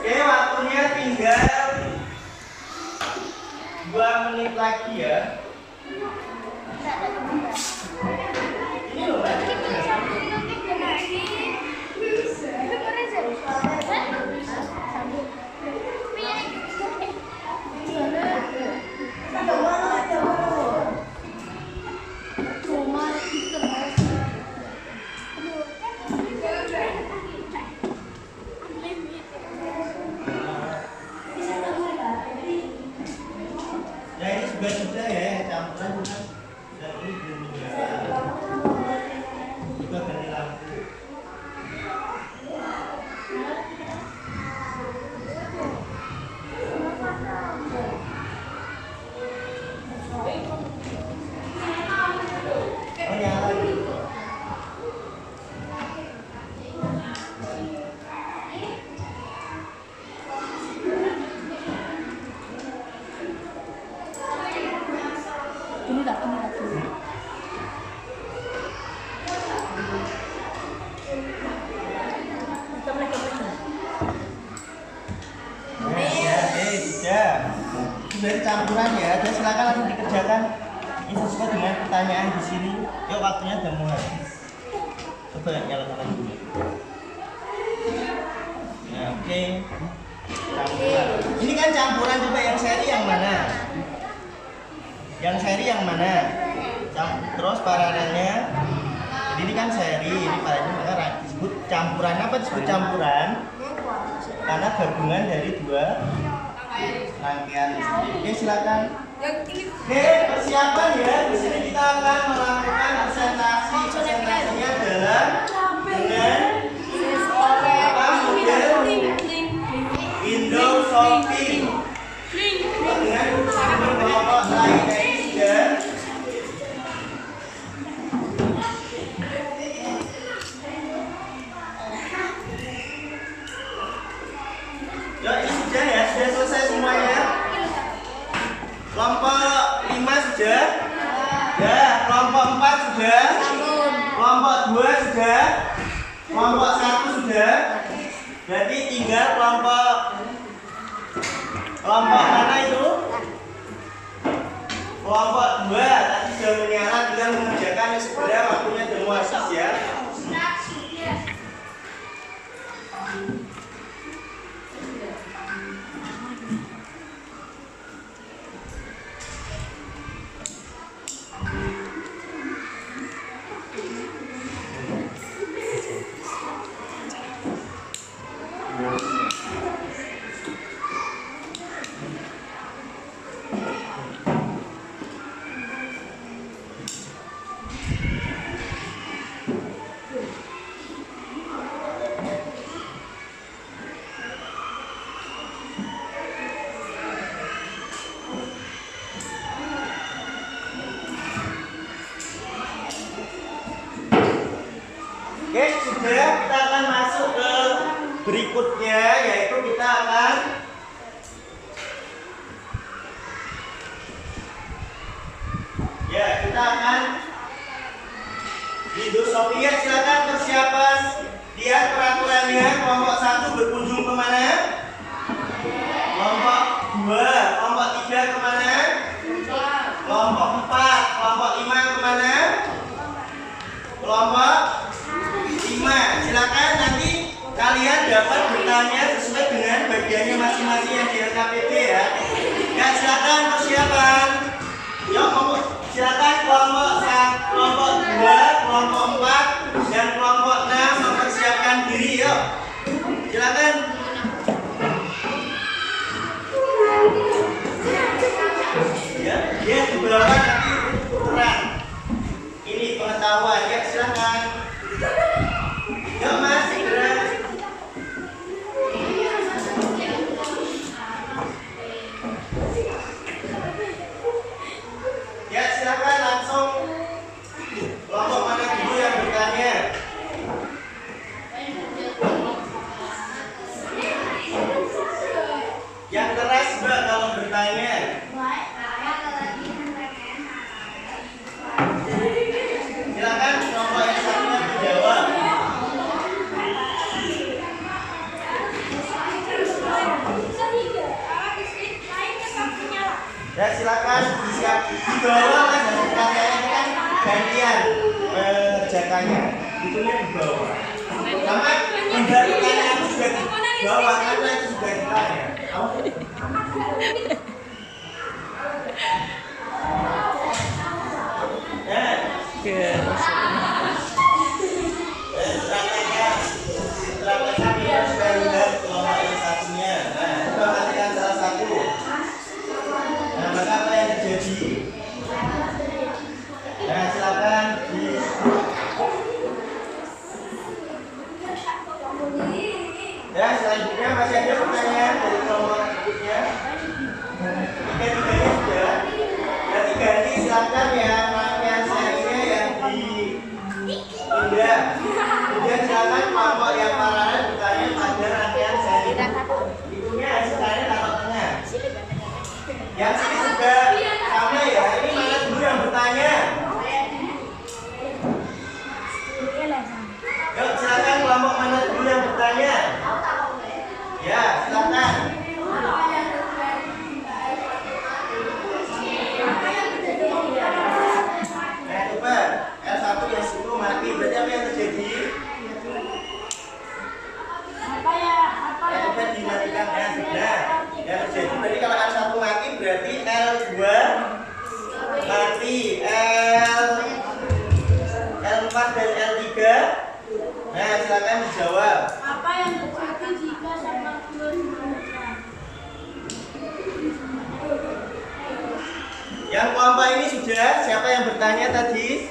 Oke, waktunya tinggal 2 menit lagi ya. Ini loh, Mbak. Ya ini sudah ya, campuran juga. Dan ini belum dinyala. Juga ganti lampu. Oh nyala gitu. Ini tak. Sudah campuran ya, jadi silakan langsung dikerjakan. Ini sesuai dengan pertanyaan di sini. Yuk waktunya udah mau habis. Coba nyalakan lagi dulu. Ya oke. Campuran. Ini kan campuran, coba yang seri yang mana? Yang seri yang mana? Terus paralelnya. Jadi ini kan seri, ini paralelnya maka disebut campuran. Apa disebut campuran? karena gabungan dari dua rangkaian listrik. Oke, silakan. Oke, persiapan ya. Di sini kita akan melakukan presentasi. Presentasinya adalah dengan apa model window shopping. Dengan kelompok lain ini sudah. Ya, ini sudah ya, sudah selesai semuanya. Kelompok 5 sudah. Ya, kelompok 4 sudah. Kelompok 2 sudah. Kelompok 1 sudah. Berarti tinggal kelompok mana itu? Kelompok 2 tadi sudah menyala, tinggal mengerjakan segera waktunya demo asis ya. Oke, sudah, kita akan masuk ke berikutnya, yaitu kita akan window shopping ya. Silakan persiapan, lihat peraturannya. Kelompok 1 berkunjung kemana? Kelompok 2, kelompok 3 kemana? Kelompok 4, kelompok 5 kemana? Kelompok 5. Silakan nanti kalian dapat bertanya sesuai dengan bagiannya masing-masing yang di LKPP ya. Ya, silakan persiapan. Yuk, silakan kelompok 1, kelompok 2, kelompok 4 dan kelompok 6 mempersiapkan diri yuk. Silakan. Ya, dia di bawah nanti ukuran. Ini pengetahuan ya, silakan. Yuk Mas, segera. Ya, silakan langsung. Kelompok mana dulu yang bertanya? Yang keras Mbak kalau bertanya. Silakan kelompok yang satunya menjawab. Ya, silakan siap di bawah kan, kalian ini kan gantian mengerjakannya. Itunya di bawah. Sama tidak ditanya aku juga di bawah karena itu juga ditanya. Ya, selanjutnya masih ada pertanyaan dari kelompok berikutnya. Tiga-tiganya sudah. Nanti ganti silakan yang rangkaian serinya yang dipindah. Kemudian silakan kelompok yang paralel bertanya pada rangkaian seri. Itunya hasilnya taruh tengah. Yang sini juga sama ya. Ini mana dulu yang bertanya? Yuk, silakan kelompok mana dulu yang bertanya? Ya, silakan. Nah, coba L1 yang situ mati, berarti apa yang terjadi? Coba dimatikan ya, sudah. Yang terjadi berarti kalau L1 mati berarti L2 mati, L4 dan L3. Nah, silakan dijawab. Apa yang terjadi jika sepak bola Yang kelompok ini sudah, siapa yang bertanya tadi?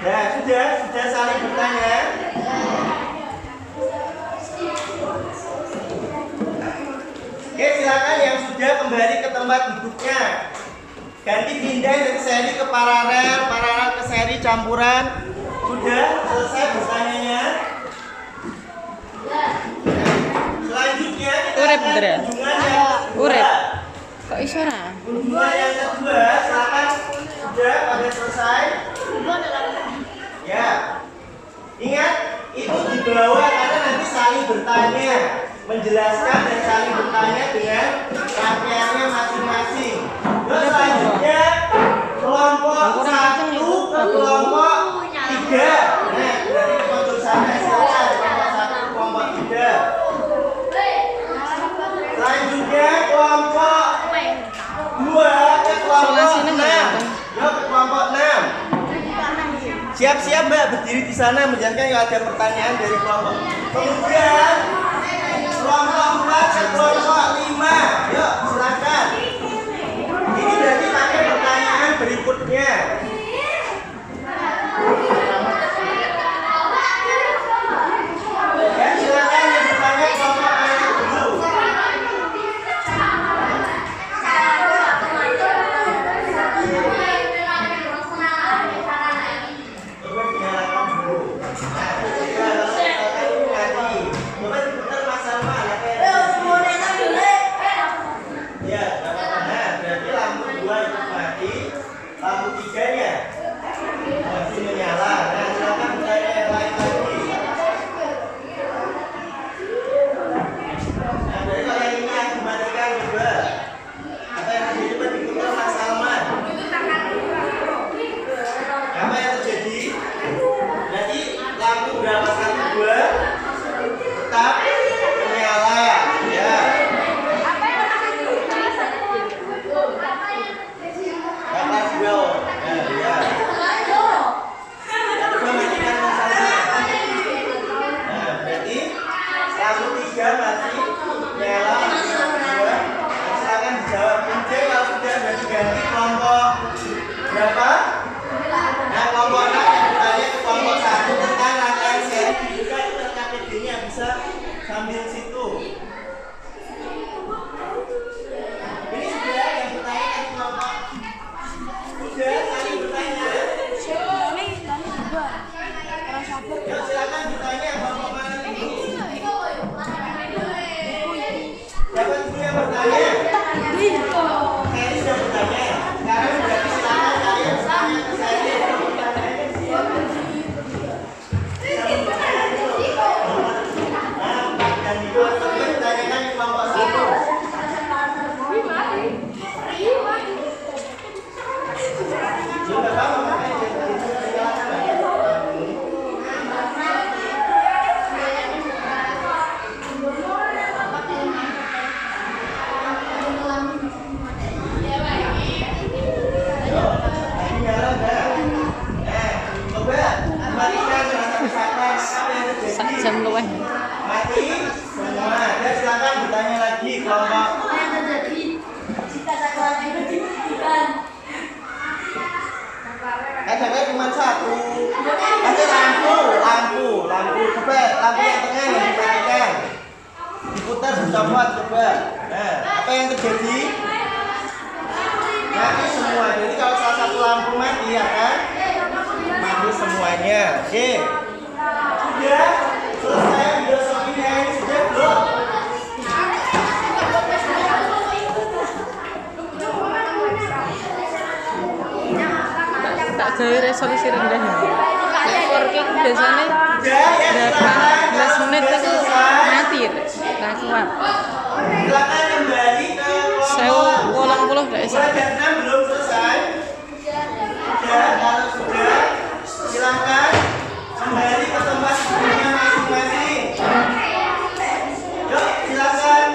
Nah, sudah saling bertanya. Oke, silakan yang sudah kembali ke tempat duduknya. Ganti pindah dari seri ke paralel ke seri campuran. Sudah selesai bertanyanya. Selanjutnya kita Urip, akan Dre. kunjungan yang Urip. kedua. Kok iso nah? Kunjungan yang kedua, silakan sudah pada selesai. Ya, ingat itu di bawah karena nanti saling bertanya, menjelaskan dan saling bertanya dengan rangkaiannya masing-masing. Terus selanjutnya kelompok 1 ke kelompok 3. Nah, dari kelompok sana silakan kelompok 1 ke kelompok 3. Selanjutnya kelompok 2 ke kelompok 6. Yuk ke kelompok 6. Siap-siap Mbak berdiri di sana menjelaskan kalau ada pertanyaan dari kelompok. Kemudian kelompok 4 ke kelompok 5. Yuk silakan. Ini berarti pakai pertanyaan berikutnya. Ya silakan yang bertanya kelompok anak dulu. Lampu 3-nya masih menyala. Nah, silakan bertanya yang lain lagi. Nah, dari kalau yang ini yang dimatikan juga. Apa yang terjadi pada diputar Mas Salman? Apa yang terjadi? Jadi lampu berapa 1, 2 tetap menyala. Ya. Ganti kelompok berapa? Nah, kelompok 6 yang bertanya ke kelompok 1 tentang rangkaian seri juga itu KPD-nya bisa sambil situ. Ini sudah yang bertanya ke kelompok. Sudah saling bertanya. Yuk silakan bertanya kelompok mana ini. Siapa dulu yang bertanya? Saya sudah bertanya. Sekarang berarti silakan kalian bertanya ke saya. Nah, 4 dan 5 tapi ditanyakan di kelompok 1. Sudah tahu makanya jam luweh. mati semua. Dan silakan bertanya lagi kelompok. Ada cuma 1. Ada lampu. Coba lampu yang tengah yang dimatikan. Diputar dicopot coba. Nah, apa yang terjadi? Mati semua. Jadi kalau salah satu lampu mati ya kan? Mati semuanya. Oke. Sudah selesai filosofinya ini sudah belum? Tak gawe resolusi rendah. Working biasanya Sudah ya, 18 menit itu mati. Nah kuat. Silakan kembali ke kelompok 1080 gak 2 bisa. dan 6 belum selesai. Sudah, kalau sudah silakan kembali ke tempat duduknya masing-masing. Yuk, silakan.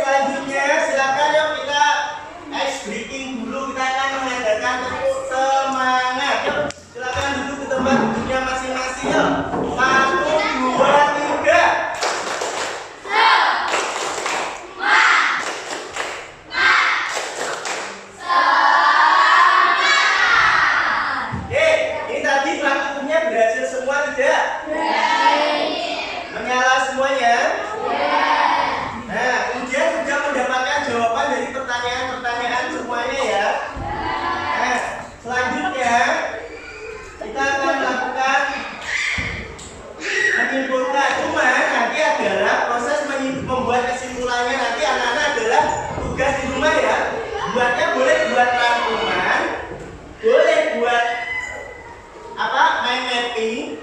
Selanjutnya silakan pertanyaan-pertanyaan semuanya ya. Nah, selanjutnya kita akan melakukan menyimpulkan. Cuma nanti adalah proses membuat kesimpulannya nanti anak-anak adalah tugas di rumah ya. Buatnya boleh buat rangkuman, boleh buat apa, mind mapping.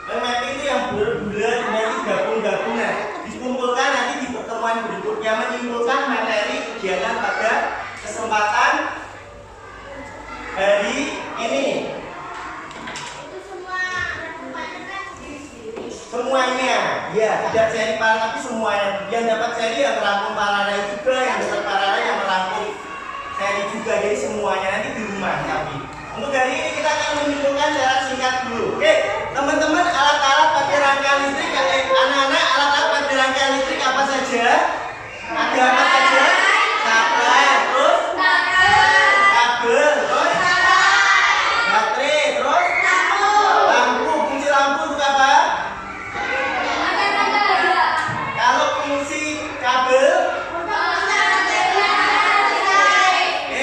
Mind mapping itu yang bulat-bulat nanti gabung-gabung. Nah, dikumpulkan nanti di pertemuan berikutnya menyimpulkan materi kegiatan pada kesempatan hari ini. Semuanya, ya tidak seri paralel tapi semuanya. Yang dapat seri yang merangkum paralel juga, yang dapat paralel yang merangkum seri juga. Jadi semuanya nanti di rumah. Tapi untuk hari ini kita akan menyimpulkan secara singkat dulu. Oke, teman-teman, alat-alat pakai rangkaian listrik, anak-anak, alat-alat pakai rangkaian listrik apa saja? Ada apa saja? Kabel, terus kabel, terus baterai, terus lampu. Fungsi lampu untuk apa? Kalau fungsi kabel,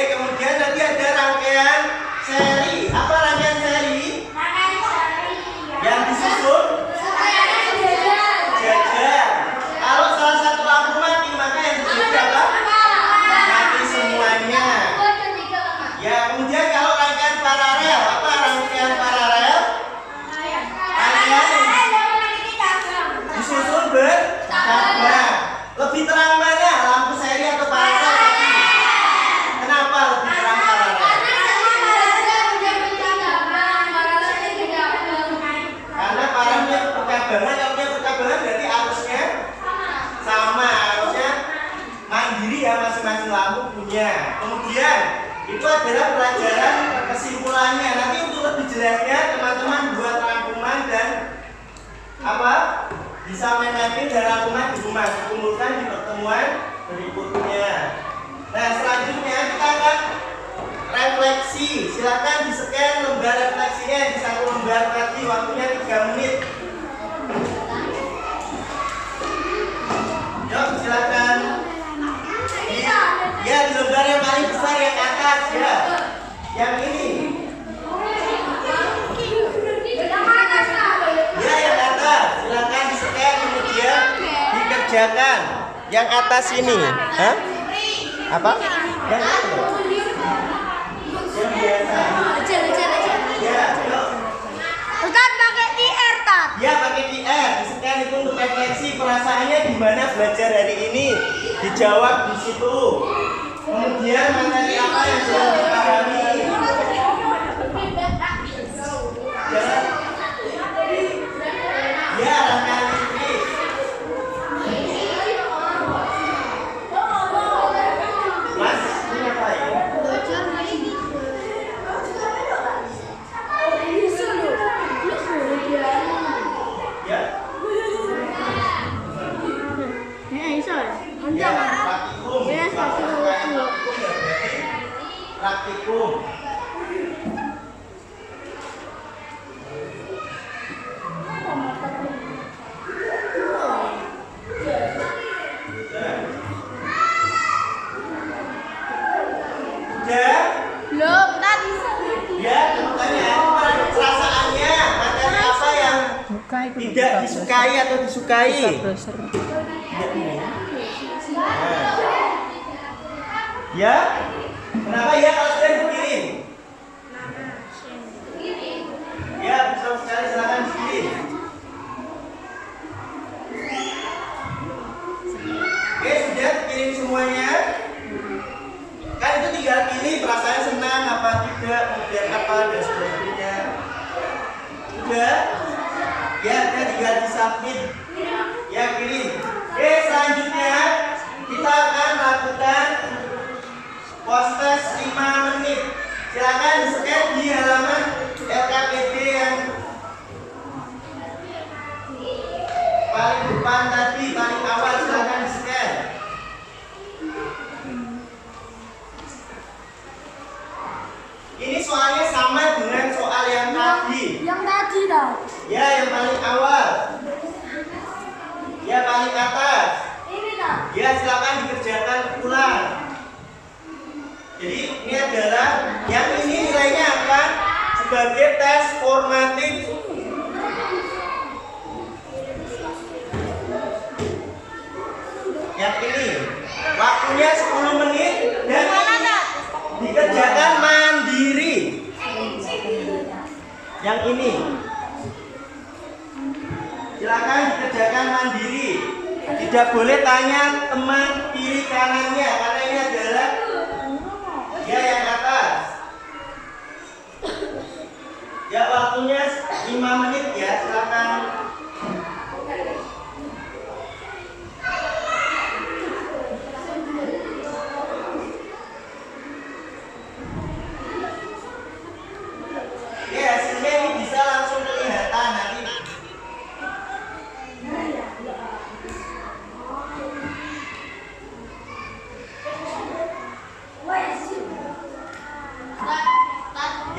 kemudian nanti ada rangkaian seri. Apa rangkaian seri? Yang disusun jajar. Kalau salah satu lampu mati, maka yang dijaga apa? Mati semuanya. Ya, kemudian kalau rangkaian paralel, apa rangkaian paralel? Rangkaian disusun bercabang. Lebih terang mana? Lampu seri atau paralel? Kenapa lebih terang paralel? Karena paralel bercabangan, kalau dia bercabangan berarti arusnya sama, arusnya mandiri ya, masing-masing lampu punya. Kemudian itu adalah pelajaran kesimpulannya. Nanti untuk lebih jelasnya teman-teman buat rangkuman dan apa? Bisa main mapping dan rangkuman di rumah, dikumpulkan di pertemuan berikutnya. Nah, selanjutnya kita akan refleksi. Silakan di-scan lembar refleksinya di satu lembar tadi, waktunya 3 menit. Yuk, silakan. Ya, di lembar yang paling besar yang atas ya. Yang ini. Ya, yang atas. Silakan di-scan kemudian dikerjakan. Yang atas ini. Hah? Apa? Yang itu. Yang biasa. Ya, yuk. Ustaz pakai QR tak? Ya, pakai QR. Di-scan itu untuk refleksi perasaannya gimana belajar hari ini. Dijawab di situ. Kemudian materi apa yang sudah dipahami. Jangan. Ya, rangkaian listrik. Mas, ini ngapain? Ya. Ya, praktikum. Praktikum. Udah? Belum, tadi. Ya, pertanyaan perasaannya materi apa yang tidak disukai atau disukai? Ya, kenapa ya kalau sudah dikirim? Ya, bisa sekali silakan dikirim. Oke, sudah dikirim semuanya. Kan itu tinggal pilih perasaan senang apa tidak, kemudian apa dan sebagainya. Sudah? Ya, dan tinggal disubmit. Ya, kirim. Oke, selanjutnya kita akan lakukan post-test 5 menit. Silakan di-scan di halaman LKPD yang paling depan tadi, paling awal. Silakan di-scan. Ini soalnya sama dengan soal yang tadi. Yang tadi dah. Ya, yang paling awal. Ya, paling atas. Ini dah. Ya, silakan dikerjakan ulang. sebagai tes formatif. Yang ini waktunya 10 menit dan dikerjakan mandiri. Yang ini silakan dikerjakan mandiri. Tidak boleh tanya teman kiri kanannya karena ini adalah dia yang atas. Ya waktunya 5 menit ya, silakan. Ya hasilnya ini bisa langsung kelihatan nanti.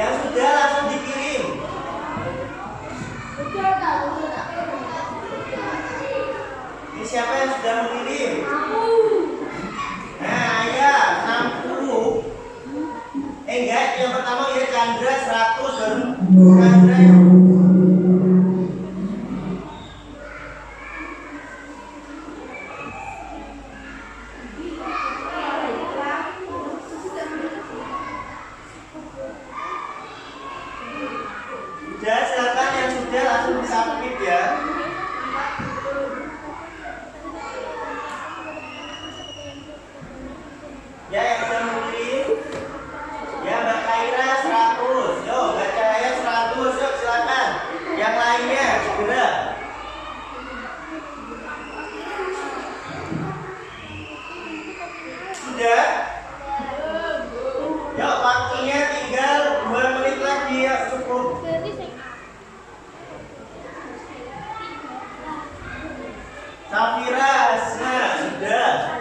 Yang sudah langsung dikirim. Ini siapa yang sudah mengirim? Nah ya 60. Enggak, yang pertama ya Chandra 100 baru Chandra yang sudah, silakan yang sudah langsung disubmit ya. Ya yang sudah mengirim. Ya Mbak Kaira 100. Yo Mbak Cahaya 100. Yuk silakan. Yang lainnya segera. Sudah? Yuk waktunya tinggal 2 menit lagi ya cukup. Safira, nah sudah.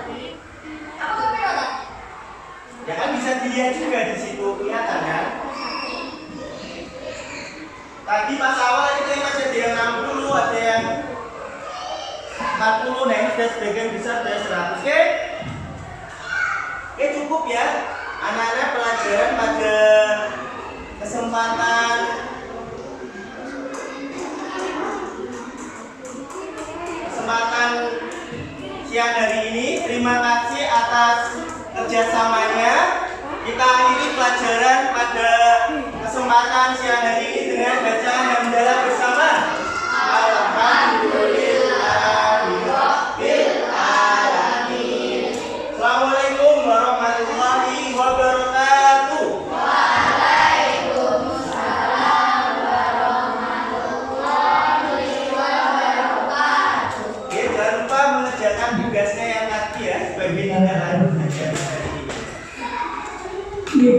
Ya kan bisa dilihat juga di situ kelihatan kan? Tadi pas awal itu yang masih ada yang 60, ada yang 40, nah ini sudah sebagian besar sudah 100. Oke cukup ya. Anak-anak pelajaran pada kesempatan siang hari ini. Terima kasih atas kerjasamanya. Kita akhiri pelajaran pada kesempatan siang hari ini dengan bacaan hamdalah bersama. Alhamdulillahirabbil alamin. Assalamualaikum warahmatullahi wabarakatuh. Waalaikumsalam warahmatullahi wabarakatuh. Oke, jangan lupa mengerjakan tugasnya yang tadi ya sebagai tindakan pelajaran hari ini. Ya,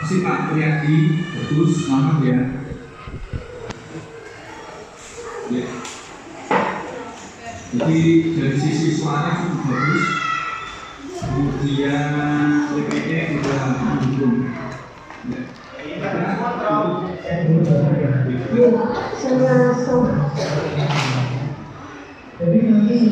si Pak Priyadi, bagus, semangat ya. Ya. Jadi dari sisi suara cukup bagus, kemudian PPE juga mendukung. Ya. Ini kan kontrol. Jadi nanti